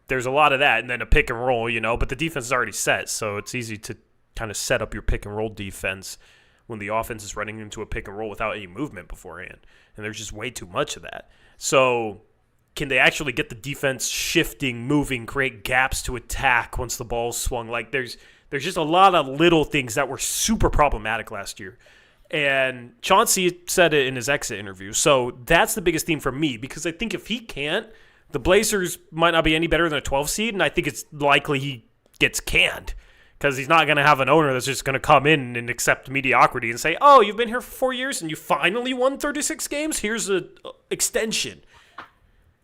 there's a lot of that, and then a pick and roll. But the defense is already set, so it's easy to kind of set up your pick and roll defense when the offense is running into a pick and roll without any movement beforehand. And there's just way too much of that. So can they actually get the defense shifting, moving, create gaps to attack once the ball's swung? Like, there's just a lot of little things that were super problematic last year. And Chauncey said it in his exit interview. So that's the biggest theme for me, because I think if he can't, the Blazers might not be any better than a 12 seed, and I think it's likely he gets canned. Because he's not going to have an owner that's just going to come in and accept mediocrity and say, oh, you've been here for 4 years and you finally won 36 games? Here's an extension.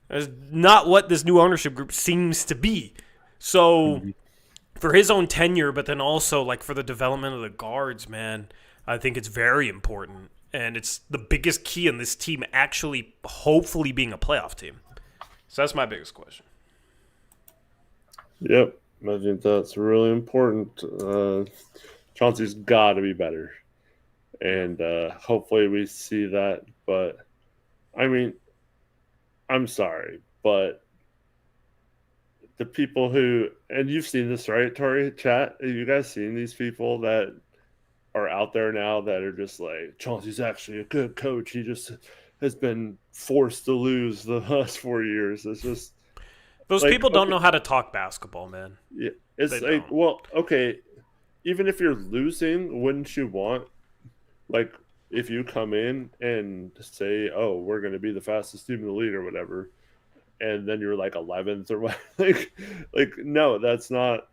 That's not what this new ownership group seems to be. So for his own tenure, but then also like for the development of the guards, man, I think it's very important. And it's the biggest key in this team actually hopefully being a playoff team. So that's my biggest question. Yep. I think that's really important. Chauncey's got to be better. And hopefully we see that. But, I mean, I'm sorry, but the people who – and you've seen this, right, Tori, chat? Have you guys seen these people that are out there now that are just like, Chauncey's actually a good coach. He just has been forced to lose the last 4 years. It's just – those people don't know how to talk basketball, man. Yeah, it's like, well, okay, even if you're losing, wouldn't you want, like, if you come in and say, oh, we're going to be the fastest team in the league or whatever, and then you're like 11th or what, like, no, that's not,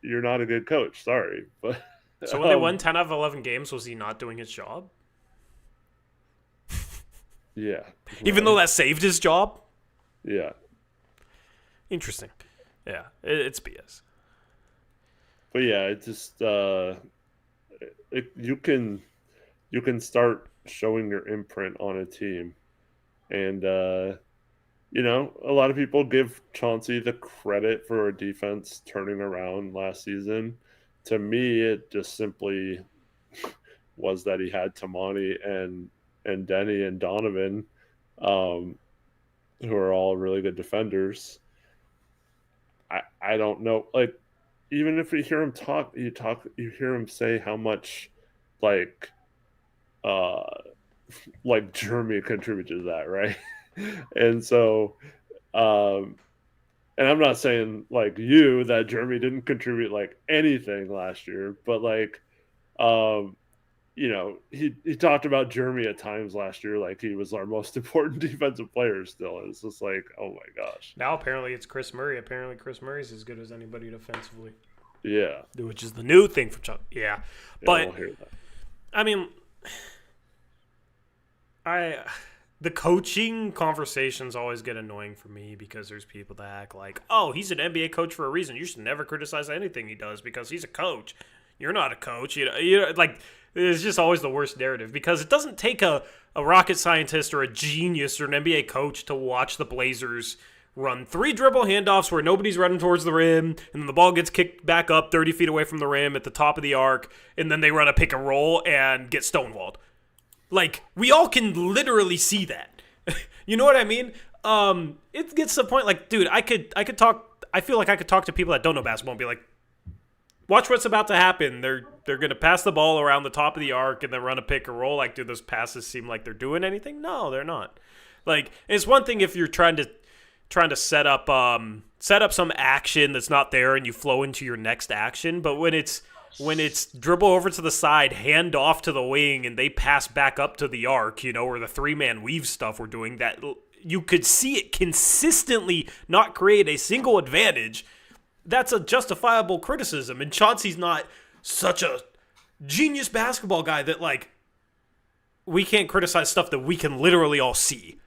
you're not a good coach. Sorry. But so when they won 10 out of 11 games, was he not doing his job? Yeah. Even though that saved his job? Yeah. Interesting. Yeah, it's BS. But yeah, it just you can start showing your imprint on a team, and a lot of people give Chauncey the credit for a defense turning around last season. To me, it just simply was that he had Tamani and Denny and Donovan, who are all really good defenders. I don't know, like, even if you hear him talk, you hear him say how much like Jeremy contributed to that, right? And so and I'm not saying like you that Jeremy didn't contribute like anything last year, but like he talked about Jeremy at times last year like he was our most important defensive player still. And it's just like, oh my gosh. Now apparently it's Chris Murray. Apparently Chris Murray's as good as anybody defensively. Yeah. Which is the new thing for Chuck. Yeah. But we'll hear that. I mean, the coaching conversations always get annoying for me because there's people that act like, oh, he's an NBA coach for a reason. You should never criticize anything he does because he's a coach. You're not a coach. Like, it's just always the worst narrative because it doesn't take a rocket scientist or a genius or an NBA coach to watch the Blazers run 3 dribble handoffs where nobody's running towards the rim, and then the ball gets kicked back up 30 feet away from the rim at the top of the arc, and then they run a pick and roll and get stonewalled. Like, we all can literally see that. You know what I mean? It gets to the point, like, dude, I feel like I could talk to people that don't know basketball and be like, watch what's about to happen. They're going to pass the ball around the top of the arc and then run a pick and roll. Like, do those passes seem like they're doing anything? No, they're not. Like, it's one thing if you're trying to set up some action that's not there and you flow into your next action, but when it's dribble over to the side, hand off to the wing, and they pass back up to the arc, or the 3-man weave stuff we're doing, that you could see it consistently not create a single advantage. That's a justifiable criticism, and Chauncey's not such a genius basketball guy that, like, we can't criticize stuff that we can literally all see.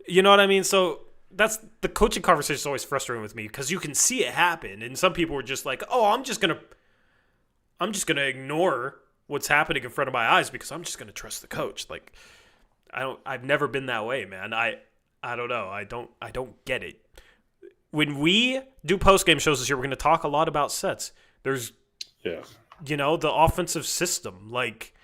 You know what I mean? So that's the coaching conversation is always frustrating with me because you can see it happen, and some people are just like, "Oh, I'm just gonna ignore what's happening in front of my eyes because I'm just gonna trust the coach." Like, I've never been that way, man. I don't know. I don't get it. When we do post-game shows this year, we're going to talk a lot about sets. There's, the offensive system. Like,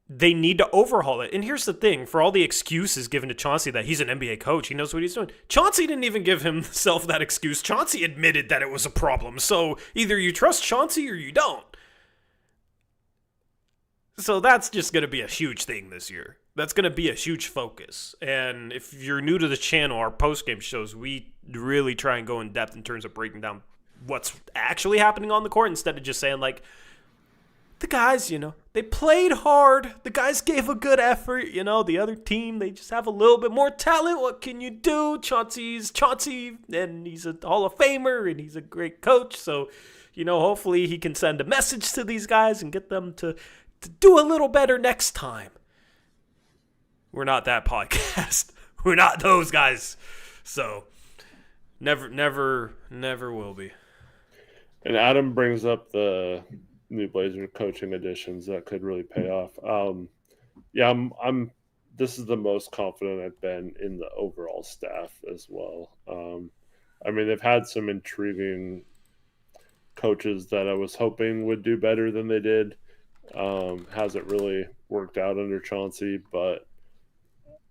they need to overhaul it. And here's the thing. For all the excuses given to Chauncey that he's an NBA coach, he knows what he's doing. Chauncey didn't even give himself that excuse. Chauncey admitted that it was a problem. So either you trust Chauncey or you don't. So that's just going to be a huge thing this year. That's going to be a huge focus. And if you're new to the channel, our post-game shows, we really try and go in depth in terms of breaking down what's actually happening on the court instead of just saying, like, the guys, they played hard. The guys gave a good effort. The other team, they just have a little bit more talent. What can you do? Chauncey's Chauncey, and he's a Hall of Famer, and he's a great coach. So, hopefully he can send a message to these guys and get them to do a little better next time. We're not that podcast. We're not those guys. So, never will be. And Adam brings up the new Blazer coaching additions that could really pay off. I'm this is the most confident I've been in the overall staff as well. They've had some intriguing coaches that I was hoping would do better than they did. Hasn't really worked out under Chauncey, but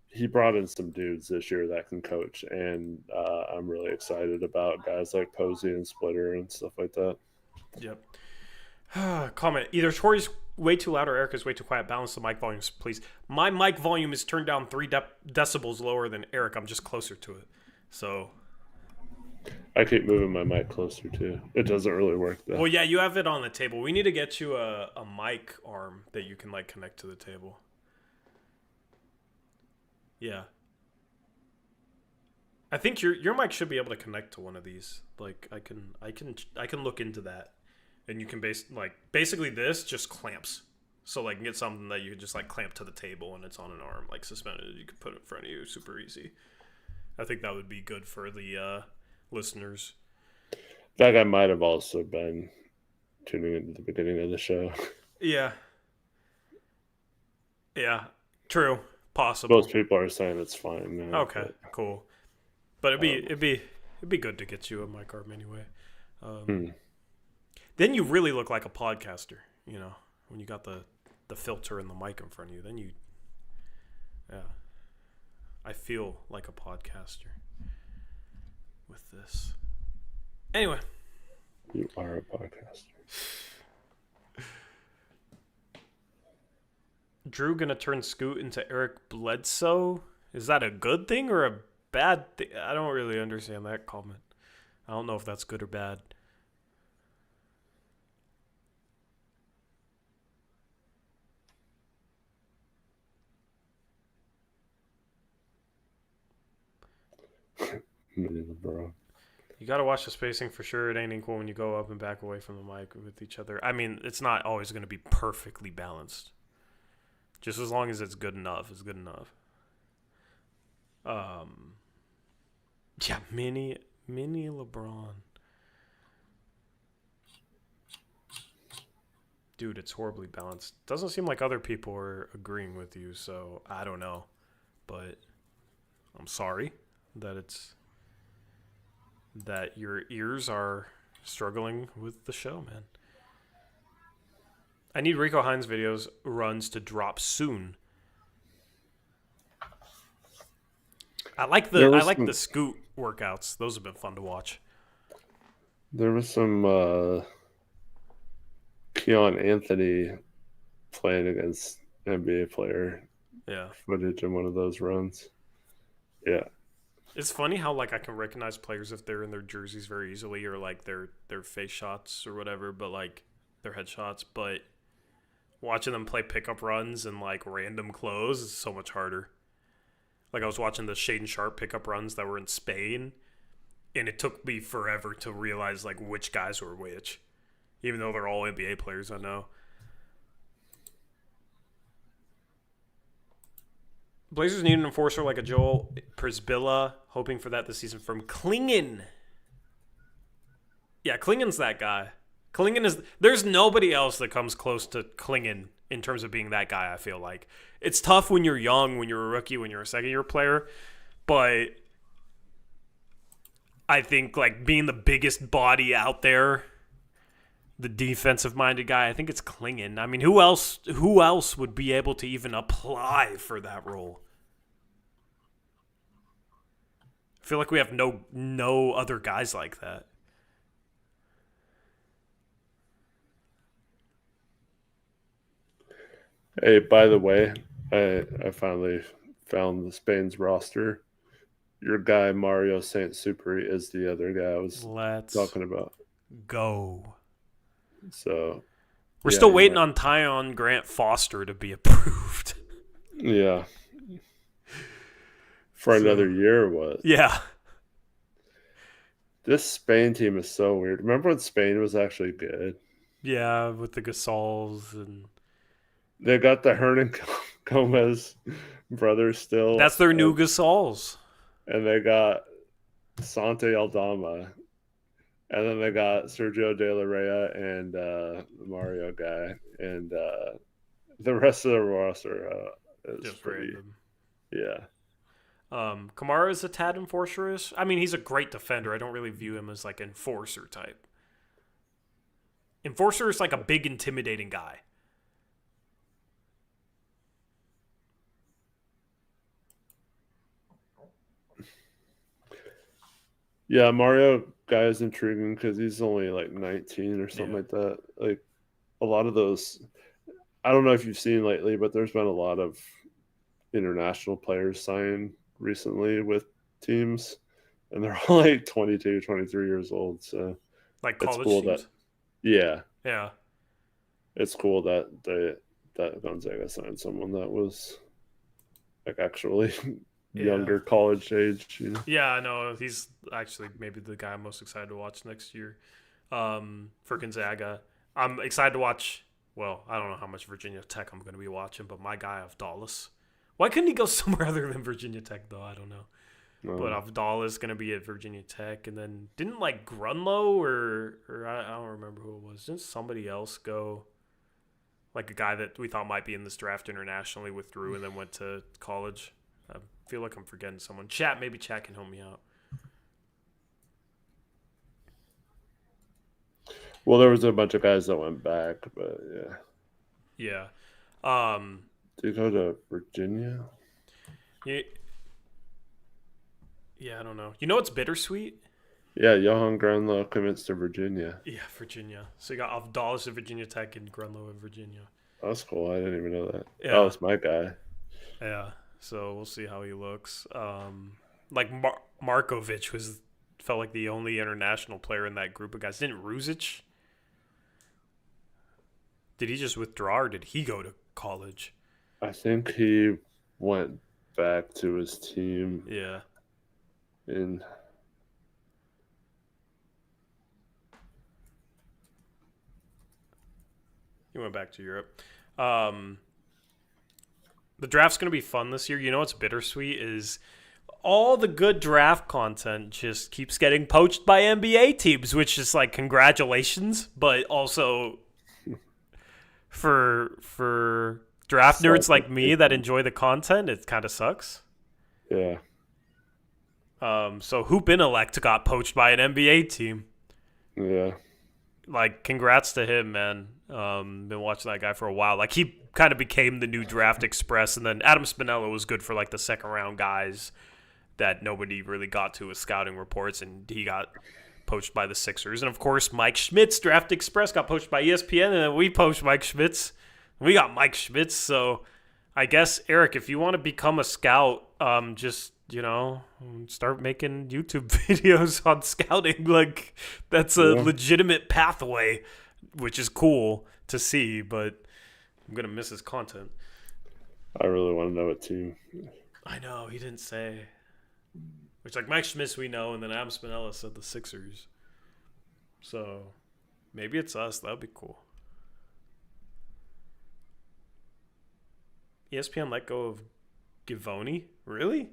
he brought in some dudes this year that can coach, and I'm really excited about guys like Posey and Splitter and stuff like that. Yep. Comment. Either Tori's way too loud or Erica's way too quiet. Balance the mic volumes, please. My mic volume is turned down 3 decibels lower than Eric. I'm just closer to it. So I keep moving my mic closer too. It doesn't really work though. Well, yeah, you have it on the table. We need to get you a mic arm that you can, like, connect to the table. Yeah. I think your mic should be able to connect to one of these. Like, I can look into that. And you can basically this just clamps. So, like, get something that you could just, like, clamp to the table and it's on an arm, like, suspended. You can put it in front of you super easy. I think that would be good for the listeners. That guy might have also been tuning into the beginning of the show. Yeah. Yeah. True. Possible. Most people are saying it's fine now. Okay, cool. But it'd be good to get you a mic arm anyway. Then you really look like a podcaster, when you got the filter and the mic in front of you. Then I feel like a podcaster with this. Anyway. You are a podcaster. Drew gonna turn Scoot into Eric Bledsoe? Is that a good thing or a bad thing? I don't really understand that comment. I don't know if that's good or bad. You gotta watch the spacing for sure. It ain't equal when you go up and back away from the mic with each other. It's not always gonna be perfectly balanced. Just as long as it's good enough, it's good enough. Yeah, mini LeBron. dude, it's horribly balanced. Doesn't seem like other people are agreeing with you, so I don't know. But I'm sorry that your ears are struggling with the show, man. I need Rico Hines videos runs to drop soon. I like the scoot workouts. Those have been fun to watch. There was some Keon Anthony playing against NBA player footage in one of those runs. Yeah. It's funny how like I can recognize players if they're in their jerseys very easily or like their face shots or whatever, but like their headshots. But watching them play pickup runs and like random clothes is so much harder. Like I was watching the Shaden Sharp pickup runs that were in Spain, and it took me forever to realize like which guys were which, even though they're all NBA players. I know. Blazers need an enforcer like a Joel Przybilla, hoping for that this season from Klingen. Yeah, Klingen's that guy. Klingen is... There's nobody else that comes close to Klingen in terms of being that guy, I feel like. It's tough when you're young, when you're a rookie, when you're a second-year player, but I think like being the biggest body out there, the defensive-minded guy, I think it's Klingen. I mean, who else would be able to even apply for that role? I feel like we have no other guys like that. Hey, by the way, I finally found the Spain's roster. Your guy, Mario Saint-Superi, is the other guy I was talking about. Go. So we're still waiting on Tyon Grant Foster to be approved. Yeah. For another year or what? Yeah. This Spain team is so weird. Remember when Spain was actually good? Yeah, with the Gasols and they got the Hernan Gomez brothers still. That's their new Gasols. And they got Sante Aldama. And then they got Sergio De La Rey and the Mario guy. And the rest of the roster is just pretty random. Yeah. Kamara is a tad enforcer-ish. I mean, he's a great defender. I don't really view him as like enforcer type. Enforcer is like a big, intimidating guy. Yeah, Mario guy is intriguing because he's only like 19 or something like that. Like a lot of those, I don't know if you've seen lately, but there's been a lot of international players signed recently with teams, and they're all like 22, 23 years old. So like college it's cool teams? Yeah. It's cool that Gonzaga signed someone that was like actually younger college age, you know? Yeah, I know. He's actually maybe the guy I'm most excited to watch next year for Gonzaga. I'm excited to watch, well, I don't know how much Virginia Tech I'm going to be watching, but my guy Avdalis. Why couldn't he go somewhere other than Virginia Tech, though? I don't know. But Avdalis is going to be at Virginia Tech. And then didn't like Grunlow or I don't remember who it was. Didn't somebody else go? Like a guy that we thought might be in this draft internationally withdrew and then went to college. I feel like I'm forgetting someone. Maybe Chat can help me out. Well, there was a bunch of guys that went back, but yeah. Did you go to Virginia? Yeah, I don't know. You know what's bittersweet? Yeah, Johan Grunlow commits to Virginia. Yeah, Virginia. So you got Avdalis at Virginia Tech and Grunlow at Virginia. That's cool. I didn't even know that. Yeah. That was my guy. Yeah. So we'll see how he looks. Like Markovic felt like the only international player in that group of guys. Didn't Ruzic? Did he just withdraw or did he go to college? I think he went back to his team. Yeah. He went back to Europe. The draft's going to be fun this year. You know what's bittersweet is all the good draft content just keeps getting poached by NBA teams, which is like congratulations, but also for draft nerds like me that enjoy the content, it kind of sucks. Yeah. So Hoop Intellect got poached by an NBA team. Yeah. Like, congrats to him, man. Been watching that guy for a while. Like, he kind of became the new Draft Express, and then Adam Spinella was good for like the second round guys that nobody really got to with scouting reports, and he got poached by the Sixers. And of course, Mike Schmidt's Draft Express got poached by ESPN, and then we poached Mike Schmitz. We got Mike Schmitz. So I guess, Eric, if you want to become a scout, just, start making YouTube videos on scouting. Like, that's a legitimate pathway, which is cool to see, but I'm going to miss his content. I really want to know it too. I know, he didn't say. Which, like, Mike Schmitz we know, and then Adam Spinella said the Sixers. So maybe it's us. That would be cool. ESPN let go of Givoni? Really?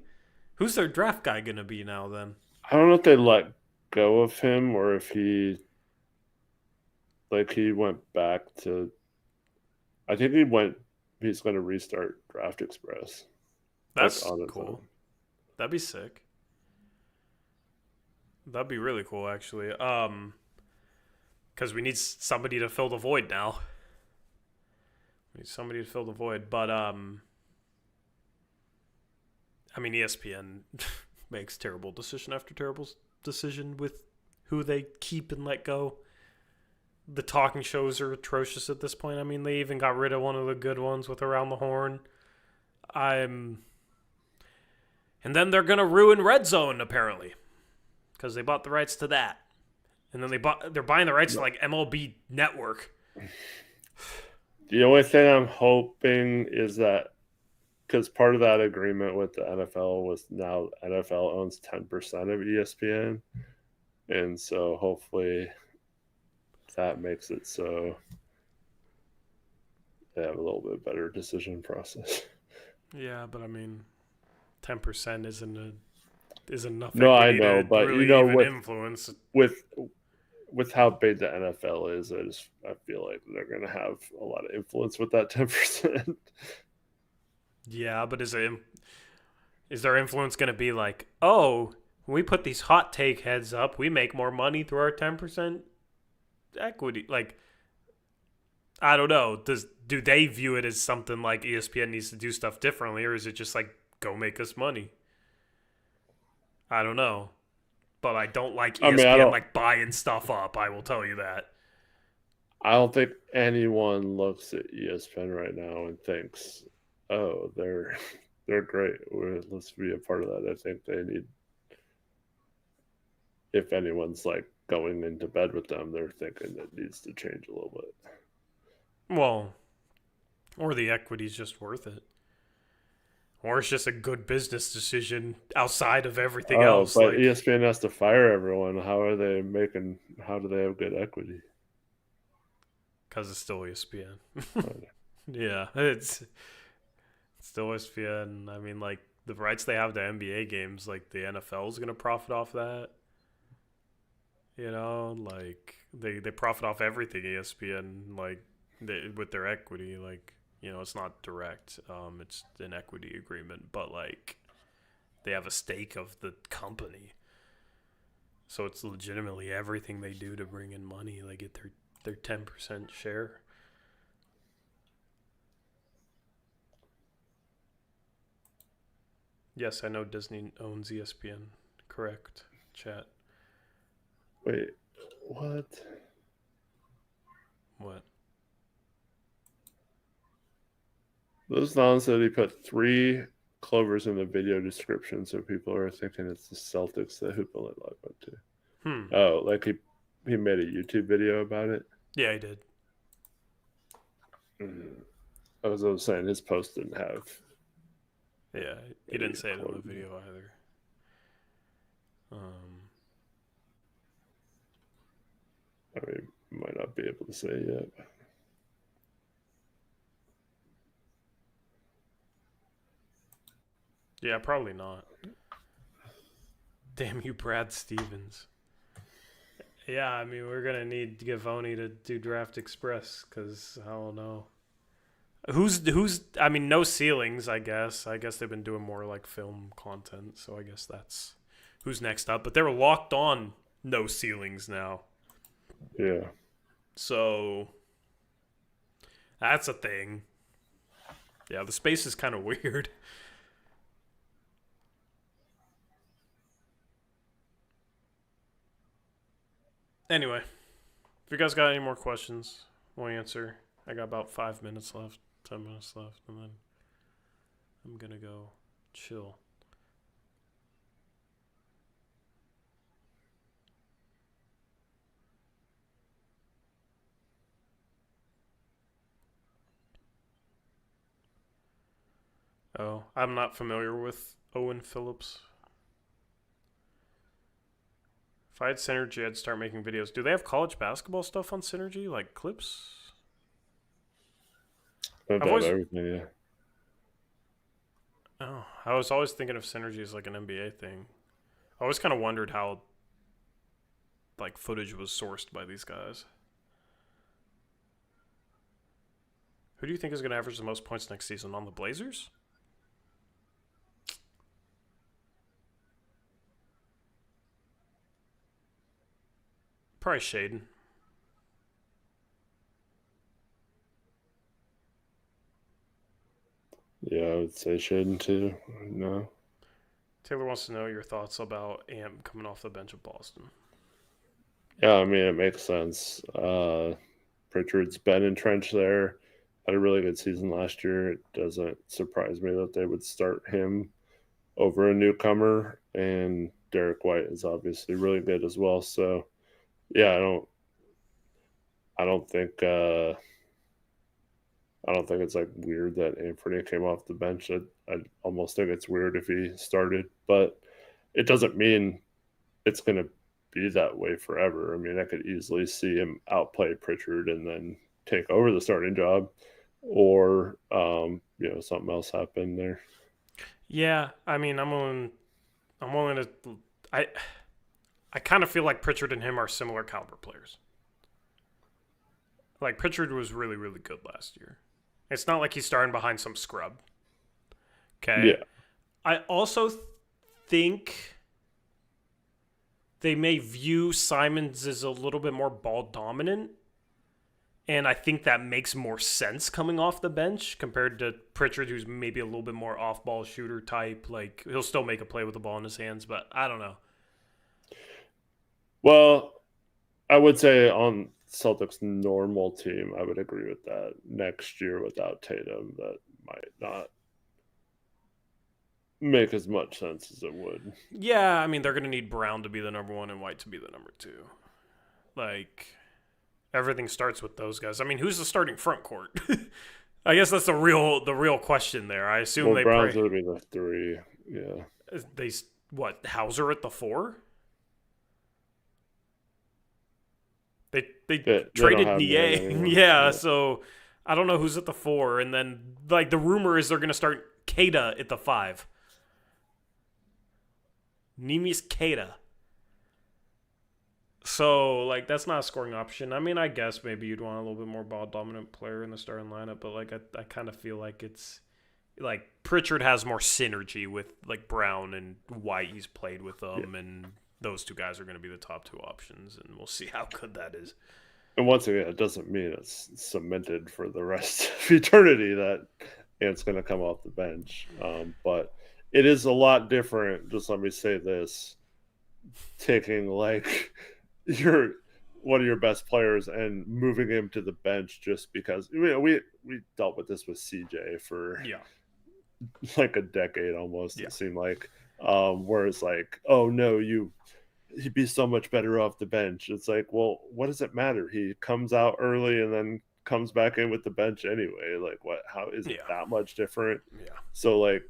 Who's their draft guy going to be now then? I don't know if they let go of him or if he went back to. I think he's going to restart Draft Express. That's cool. That'd be sick. That'd be really cool, actually. Because we need somebody to fill the void now. We need somebody to fill the void. But, ESPN makes terrible decision after terrible decision with who they keep and let go. The talking shows are atrocious at this point. I mean, they even got rid of one of the good ones with Around the Horn. And then they're going to ruin Red Zone, apparently, because they bought the rights to that. And then they're buying the rights to, like, MLB Network. The only thing I'm hoping is that, because part of that agreement with the NFL was now NFL owns 10% of ESPN. And so hopefully that makes it so they have a little bit better decision process. Yeah, but 10% isn't enough. No, I know, but really with influence with how big the NFL is, I feel like they're going to have a lot of influence with that 10%. Yeah, but is their influence going to be like, oh, when we put these hot take heads up, we make more money through our 10% equity? Like, I don't know. Do they view it as something like ESPN needs to do stuff differently, or is it just like, go make us money? I don't know. But I don't like ESPN buying stuff up, I will tell you that. I don't think anyone looks at ESPN right now and thinks, oh, they're great. Let's be a part of that. I think they need, if anyone's like going into bed with them, they're thinking it needs to change a little bit. Well, or the equity's just worth it. Or it's just a good business decision outside of everything else. But ESPN has to fire everyone. How do they have good equity? Because it's still ESPN. Yeah, it's still ESPN. I mean, like, the rights they have to NBA games, like, the NFL is going to profit off that. Like, they profit off everything, ESPN, like, with their equity, like, it's not direct. It's an equity agreement, but, like, they have a stake of the company. So it's legitimately everything they do to bring in money. They get their 10% share. Yes, I know Disney owns ESPN. Correct, chat. Wait, what? What? Those Nolan said he put 3 clovers in the video description, so people are thinking it's the Celtics that Hoop Intellect went to. Oh, like he made a YouTube video about it? Yeah, he did. As I was saying, his post didn't have. Yeah, he didn't say it in the video either. Might not be able to say it yet. Yeah, probably not. Damn you, Brad Stevens. Yeah, I mean, we're gonna need Gavoni to do Draft Express because I don't know who's. I mean, no ceilings. I guess. I guess they've been doing more like film content, so I guess that's who's next up. But they were locked on no ceilings now, Yeah. so that's a thing. Yeah, the space is kind of weird. Anyway, if you guys got any more questions, we'll answer. I got about 5 minutes left, 10 minutes left, and then I'm gonna go chill. Oh, I'm not familiar with Owen Phillips. If I had Synergy, I'd start making videos. Do they have college basketball stuff on Synergy, like clips? I've always everything, yeah. Oh, I was always thinking of Synergy as like an NBA thing. I always kind of wondered how like footage was sourced by these guys. Who do you think is going to average the most points next season on the Blazers? Probably Shaden. Yeah, I would say Shaden too. No. Taylor wants to know your thoughts about Amp coming off the bench of Boston. Yeah, I mean, it makes sense. Pritchard's been entrenched there. Had a really good season last year. It doesn't surprise me that they would start him over a newcomer. And Derek White is obviously really good as well. So, yeah, I don't think it's like weird that Anthony came off the bench. I almost think it's weird if he started, but it doesn't mean it's going to be that way forever. I mean, I could easily see him outplay Pritchard and then take over the starting job, or something else happen there. Yeah, I mean, I'm willing to. I kind of feel like Pritchard and him are similar caliber players. Like Pritchard was really, really good last year. It's not like he's starting behind some scrub. Okay. Yeah. I also think they may view Simons as a little bit more ball dominant. And I think that makes more sense coming off the bench compared to Pritchard, who's maybe a little bit more off-ball shooter type. Like, he'll still make a play with the ball in his hands, but I don't know. Well, I would say on Celtics' normal team, I would agree with that. Next year without Tatum, that might not make as much sense as it would. Yeah, I mean, they're going to need Brown to be the number one and White to be the number two. Like, everything starts with those guys. I mean, who's the starting front court? I guess that's the real question there. I assume Brown's going to be the three. Yeah. Hauser at the four? They traded Nie. Yeah, so I don't know who's at the four. And then, like, the rumor is they're going to start Keita at the five. Neemias Keita. So, like, that's not a scoring option. I mean, I guess maybe you'd want a little bit more ball-dominant player in the starting lineup, but, like, I kind of feel like it's, like, Pritchard has more synergy with, like, Brown and White. He's played with them, and those two guys are going to be the top two options, and we'll see how good that is. And once again, it doesn't mean it's cemented for the rest of eternity that Ant's going to come off the bench. But it is a lot different, just let me say this, taking, like, one of your best players and moving him to the bench just because we dealt with this with CJ for like a decade almost. It seemed like where it's like, oh no, he'd be so much better off the bench. It's like, well, what does it matter? He comes out early and then comes back in with the bench anyway. Like, what? How is it that much different? Yeah. So like,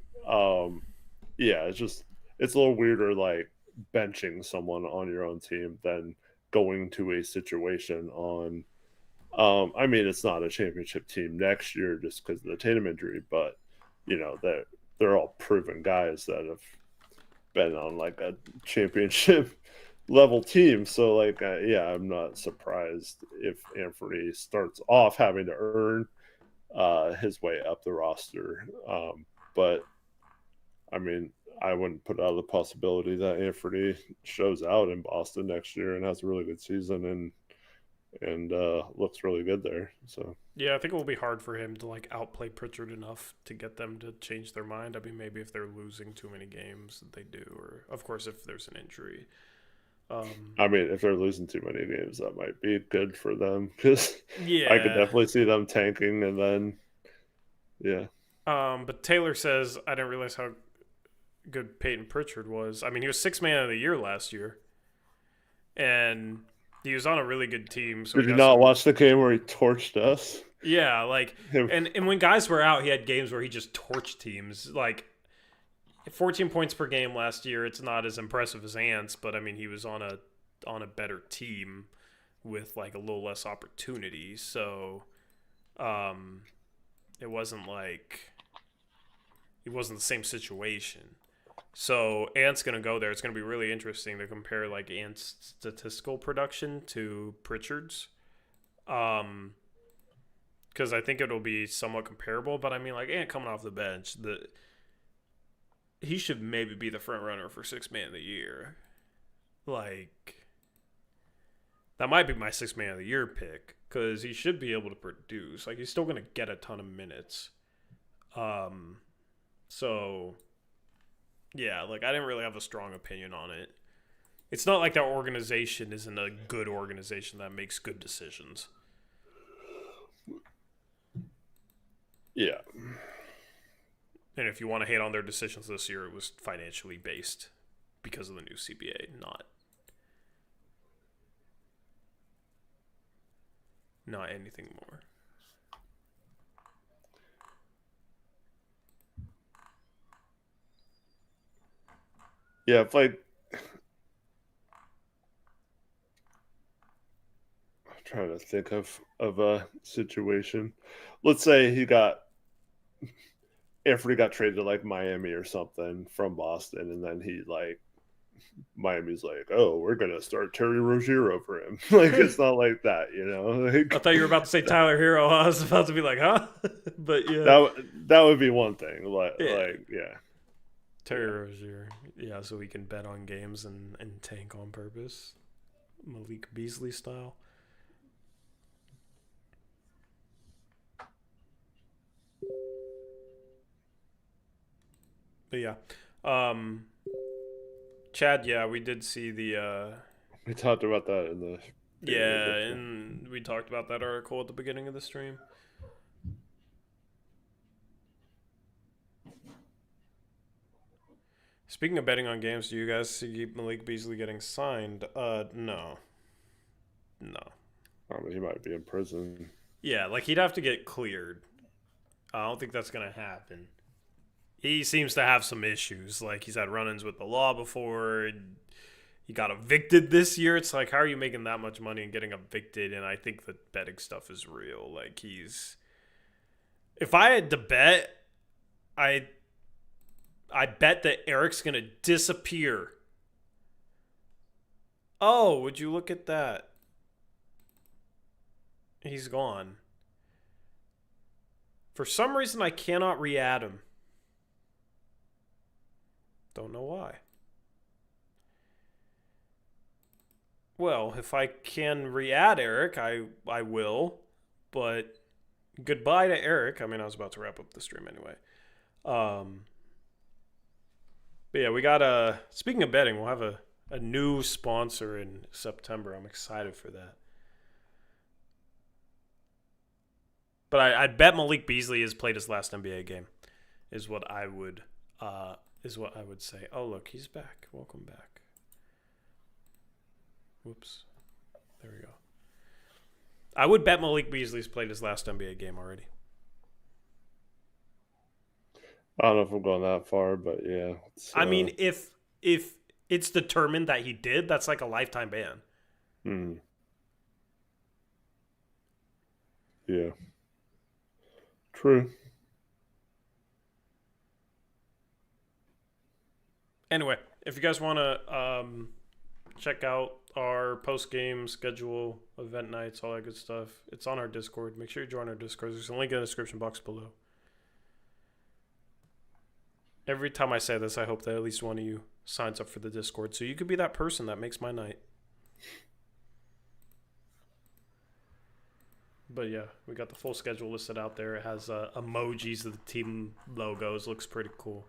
it's a little weirder, like benching someone on your own team than going to a situation on. I mean, it's not a championship team next year just because of the Tatum injury, but they're all proven guys that have been on like a championship level team. So like, yeah, I'm not surprised if Anthony starts off having to earn his way up the roster. But I mean, I wouldn't put out the possibility that Anthony shows out in Boston next year and has a really good season and looks really good there. So Yeah, I think it will be hard for him to like outplay Pritchard enough to get them to change their mind. I mean, maybe if they're losing too many games, they do, or of course if there's an injury. I mean, if they're losing too many games, that might be good for them because I could Yeah. definitely see them tanking and then, yeah. But Taylor says I didn't realize how good Peyton Pritchard was. I mean, he was sixth man of the year last year, and he was on a really good team. So Did he you got not some. watch the game where he torched us? Yeah, like Him. and when guys were out, he had games where he just torched teams. Like 14 points per game last year. It's not as impressive as Ants, but I mean, he was on a better team with like a little less opportunity. So, it wasn't like it wasn't the same situation. So Ant's gonna go there. It's gonna be really interesting to compare like Ant's statistical production to Pritchard's, because I think it'll be somewhat comparable. But I mean, like Ant coming off the bench, he should maybe be the front runner for sixth man of the year. Like that might be my sixth man of the year pick because he should be able to produce. Like he's still gonna get a ton of minutes. So yeah, like I didn't really have a strong opinion on it. It's not like that organization isn't a good organization that makes good decisions. Yeah. And if you want to hate on their decisions this year, it was financially based because of the new CBA, not anything more. Yeah, if like I'm trying to think of a situation. Let's say Anthony got traded to like Miami or something from Boston, and then he like Miami's like, oh, we're gonna start Terry Rozier over him. Like it's not like that, you know. I Like, thought you were about to say Tyler Hero. I was about to be like, huh? But yeah. that would be one thing. Yeah. Like yeah. Terry Rozier. Yeah, so we can bet on games and tank on purpose. Malik Beasley style. But yeah. Chad, yeah, we did see the We talked about that in the yeah, and we talked about that article at the beginning of the stream. Speaking of betting on games, do you guys see Malik Beasley getting signed? No. No. I mean, he might be in prison. Yeah, like he'd have to get cleared. I don't think that's gonna happen. He seems to have some issues. Like he's had run-ins with the law before. He got evicted this year. It's like, how are you making that much money and getting evicted? And I think the betting stuff is real. Like if I had to bet, I bet that Eric's gonna disappear. Oh, would you look at that? He's gone. For some reason, I cannot re-add him. Don't know why. Well, if I can re-add Eric, I will. But goodbye to Eric. I mean, I was about to wrap up the stream anyway. But yeah, we got speaking of betting, we'll have a new sponsor in September. I'm excited for that. But I'd bet Malik Beasley has played his last NBA game, is what I would say. Oh look, he's back. Welcome back. Whoops. There we go. I would bet Malik Beasley's played his last NBA game already. I don't know if I'm going that far, but yeah. I mean, if it's determined that he did, that's like a lifetime ban. Yeah. True. Anyway, if you guys want to check out our post-game schedule, event nights, all that good stuff. It's on our Discord. Make sure you join our Discord. There's a link in the description box below. Every time I say this, I hope that at least one of you signs up for the Discord, so you could be that person that makes my night. But yeah, we got the full schedule listed out there. It has emojis of the team logos. Looks pretty cool.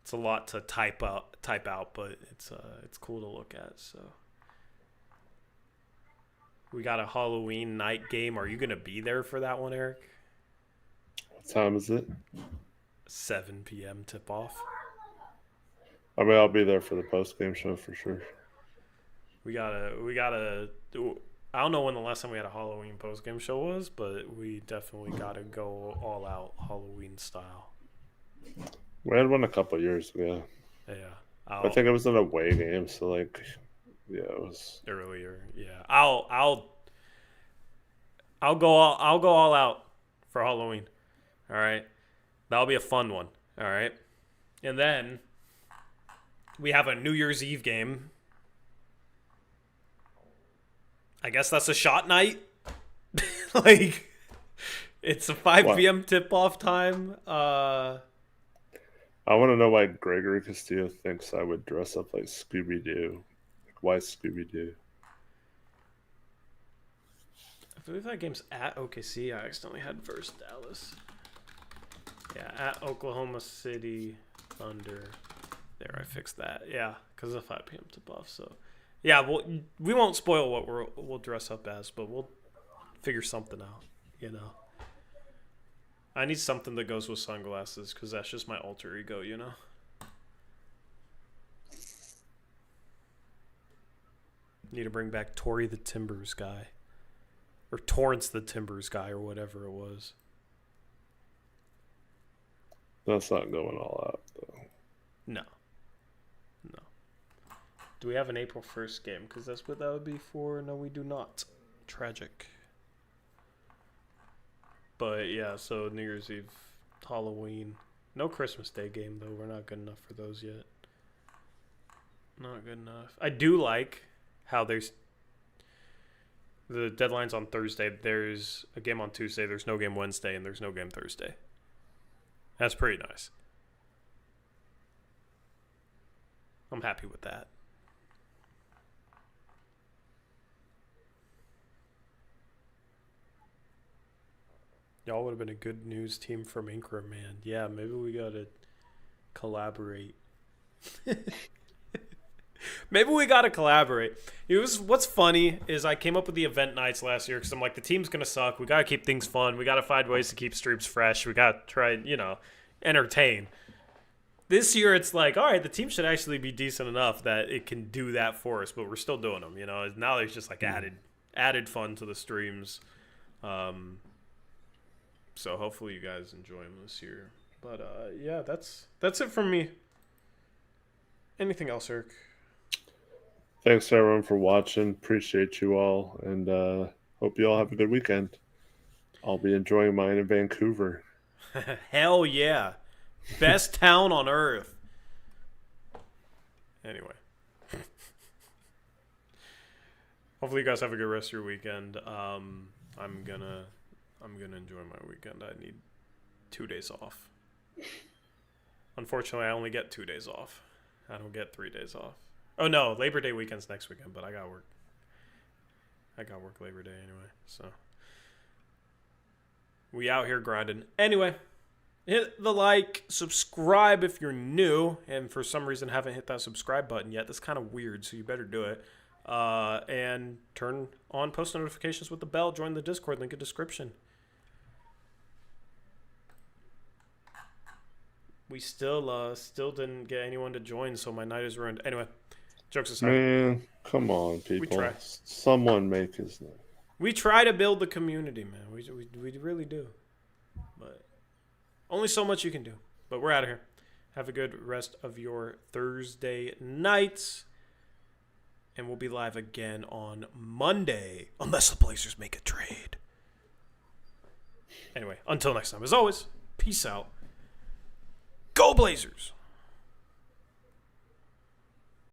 It's a lot to type out, but it's cool to look at. So we got a Halloween night game. Are you gonna be there for that one, Eric? What time is it? 7 p.m. tip off. I mean, I'll be there for the post game show for sure. We gotta. I don't know when the last time we had a Halloween post game show was, but we definitely gotta go all out Halloween style. We had one a couple years ago. Yeah, I think it was an away game, so like, yeah, it was earlier. Yeah, I'll go all out for Halloween. All right, that'll be a fun one. All right, and then we have a New Year's Eve game. I guess that's a shot night. Like, it's a 5 p.m. tip-off time. I want to know why Gregory Castillo thinks I would dress up like Scooby-Doo. Like, why Scooby-Doo? I believe that game's at OKC. I accidentally had versus Dallas. Yeah, at Oklahoma City Thunder. There, I fixed that. Yeah, because of 5 p.m. tip-off, so... Yeah, we won't spoil what we'll dress up as, but we'll figure something out, you know. I need something that goes with sunglasses because that's just my alter ego, you know. Need to bring back Tory the Timbers guy. Or Torrance the Timbers guy or whatever it was. That's not going all out, though. No. Do we have an April 1st game? Because that's what that would be for. No, we do not. Tragic. But, yeah, so New Year's Eve, Halloween. No Christmas Day game, though. We're not good enough for those yet. Not good enough. I do like how there's... The deadline's on Thursday. There's a game on Tuesday. There's no game Wednesday, and there's no game Thursday. That's pretty nice. I'm happy with that. Y'all would have been a good news team from Increment. Yeah, maybe we gotta collaborate. Maybe we gotta collaborate. What's funny is I came up with the event nights last year because I'm like, the team's gonna suck. We gotta keep things fun. We gotta find ways to keep streams fresh. We gotta try, entertain. This year it's like, all right, the team should actually be decent enough that it can do that for us, but we're still doing them. Now there's just like added fun to the streams. So hopefully you guys enjoy them this year. But yeah, that's it from me. Anything else, Eric? Thanks everyone for watching. Appreciate you all, and hope you all have a good weekend. I'll be enjoying mine in Vancouver. Hell yeah. Best town on earth. Anyway. Hopefully you guys have a good rest of your weekend. I'm gonna enjoy my weekend. I need 2 days off. Unfortunately, I only get 2 days off. I don't get 3 days off. Oh no, Labor Day weekend's next weekend, but I got work. Labor Day anyway, so we out here grinding. Anyway, hit the like, subscribe if you're new, and for some reason haven't hit that subscribe button yet. That's kind of weird, so you better do it. And turn on post notifications with the bell. Join the Discord, link in description. We still didn't get anyone to join, so my night is ruined. Anyway, jokes aside. Man, come on, people. We try. Someone make his night. We try to build the community, man. We really do. But only so much you can do. But we're out of here. Have a good rest of your Thursday nights. And we'll be live again on Monday. Unless the Blazers make a trade. Anyway, until next time. As always, peace out. Go Blazers!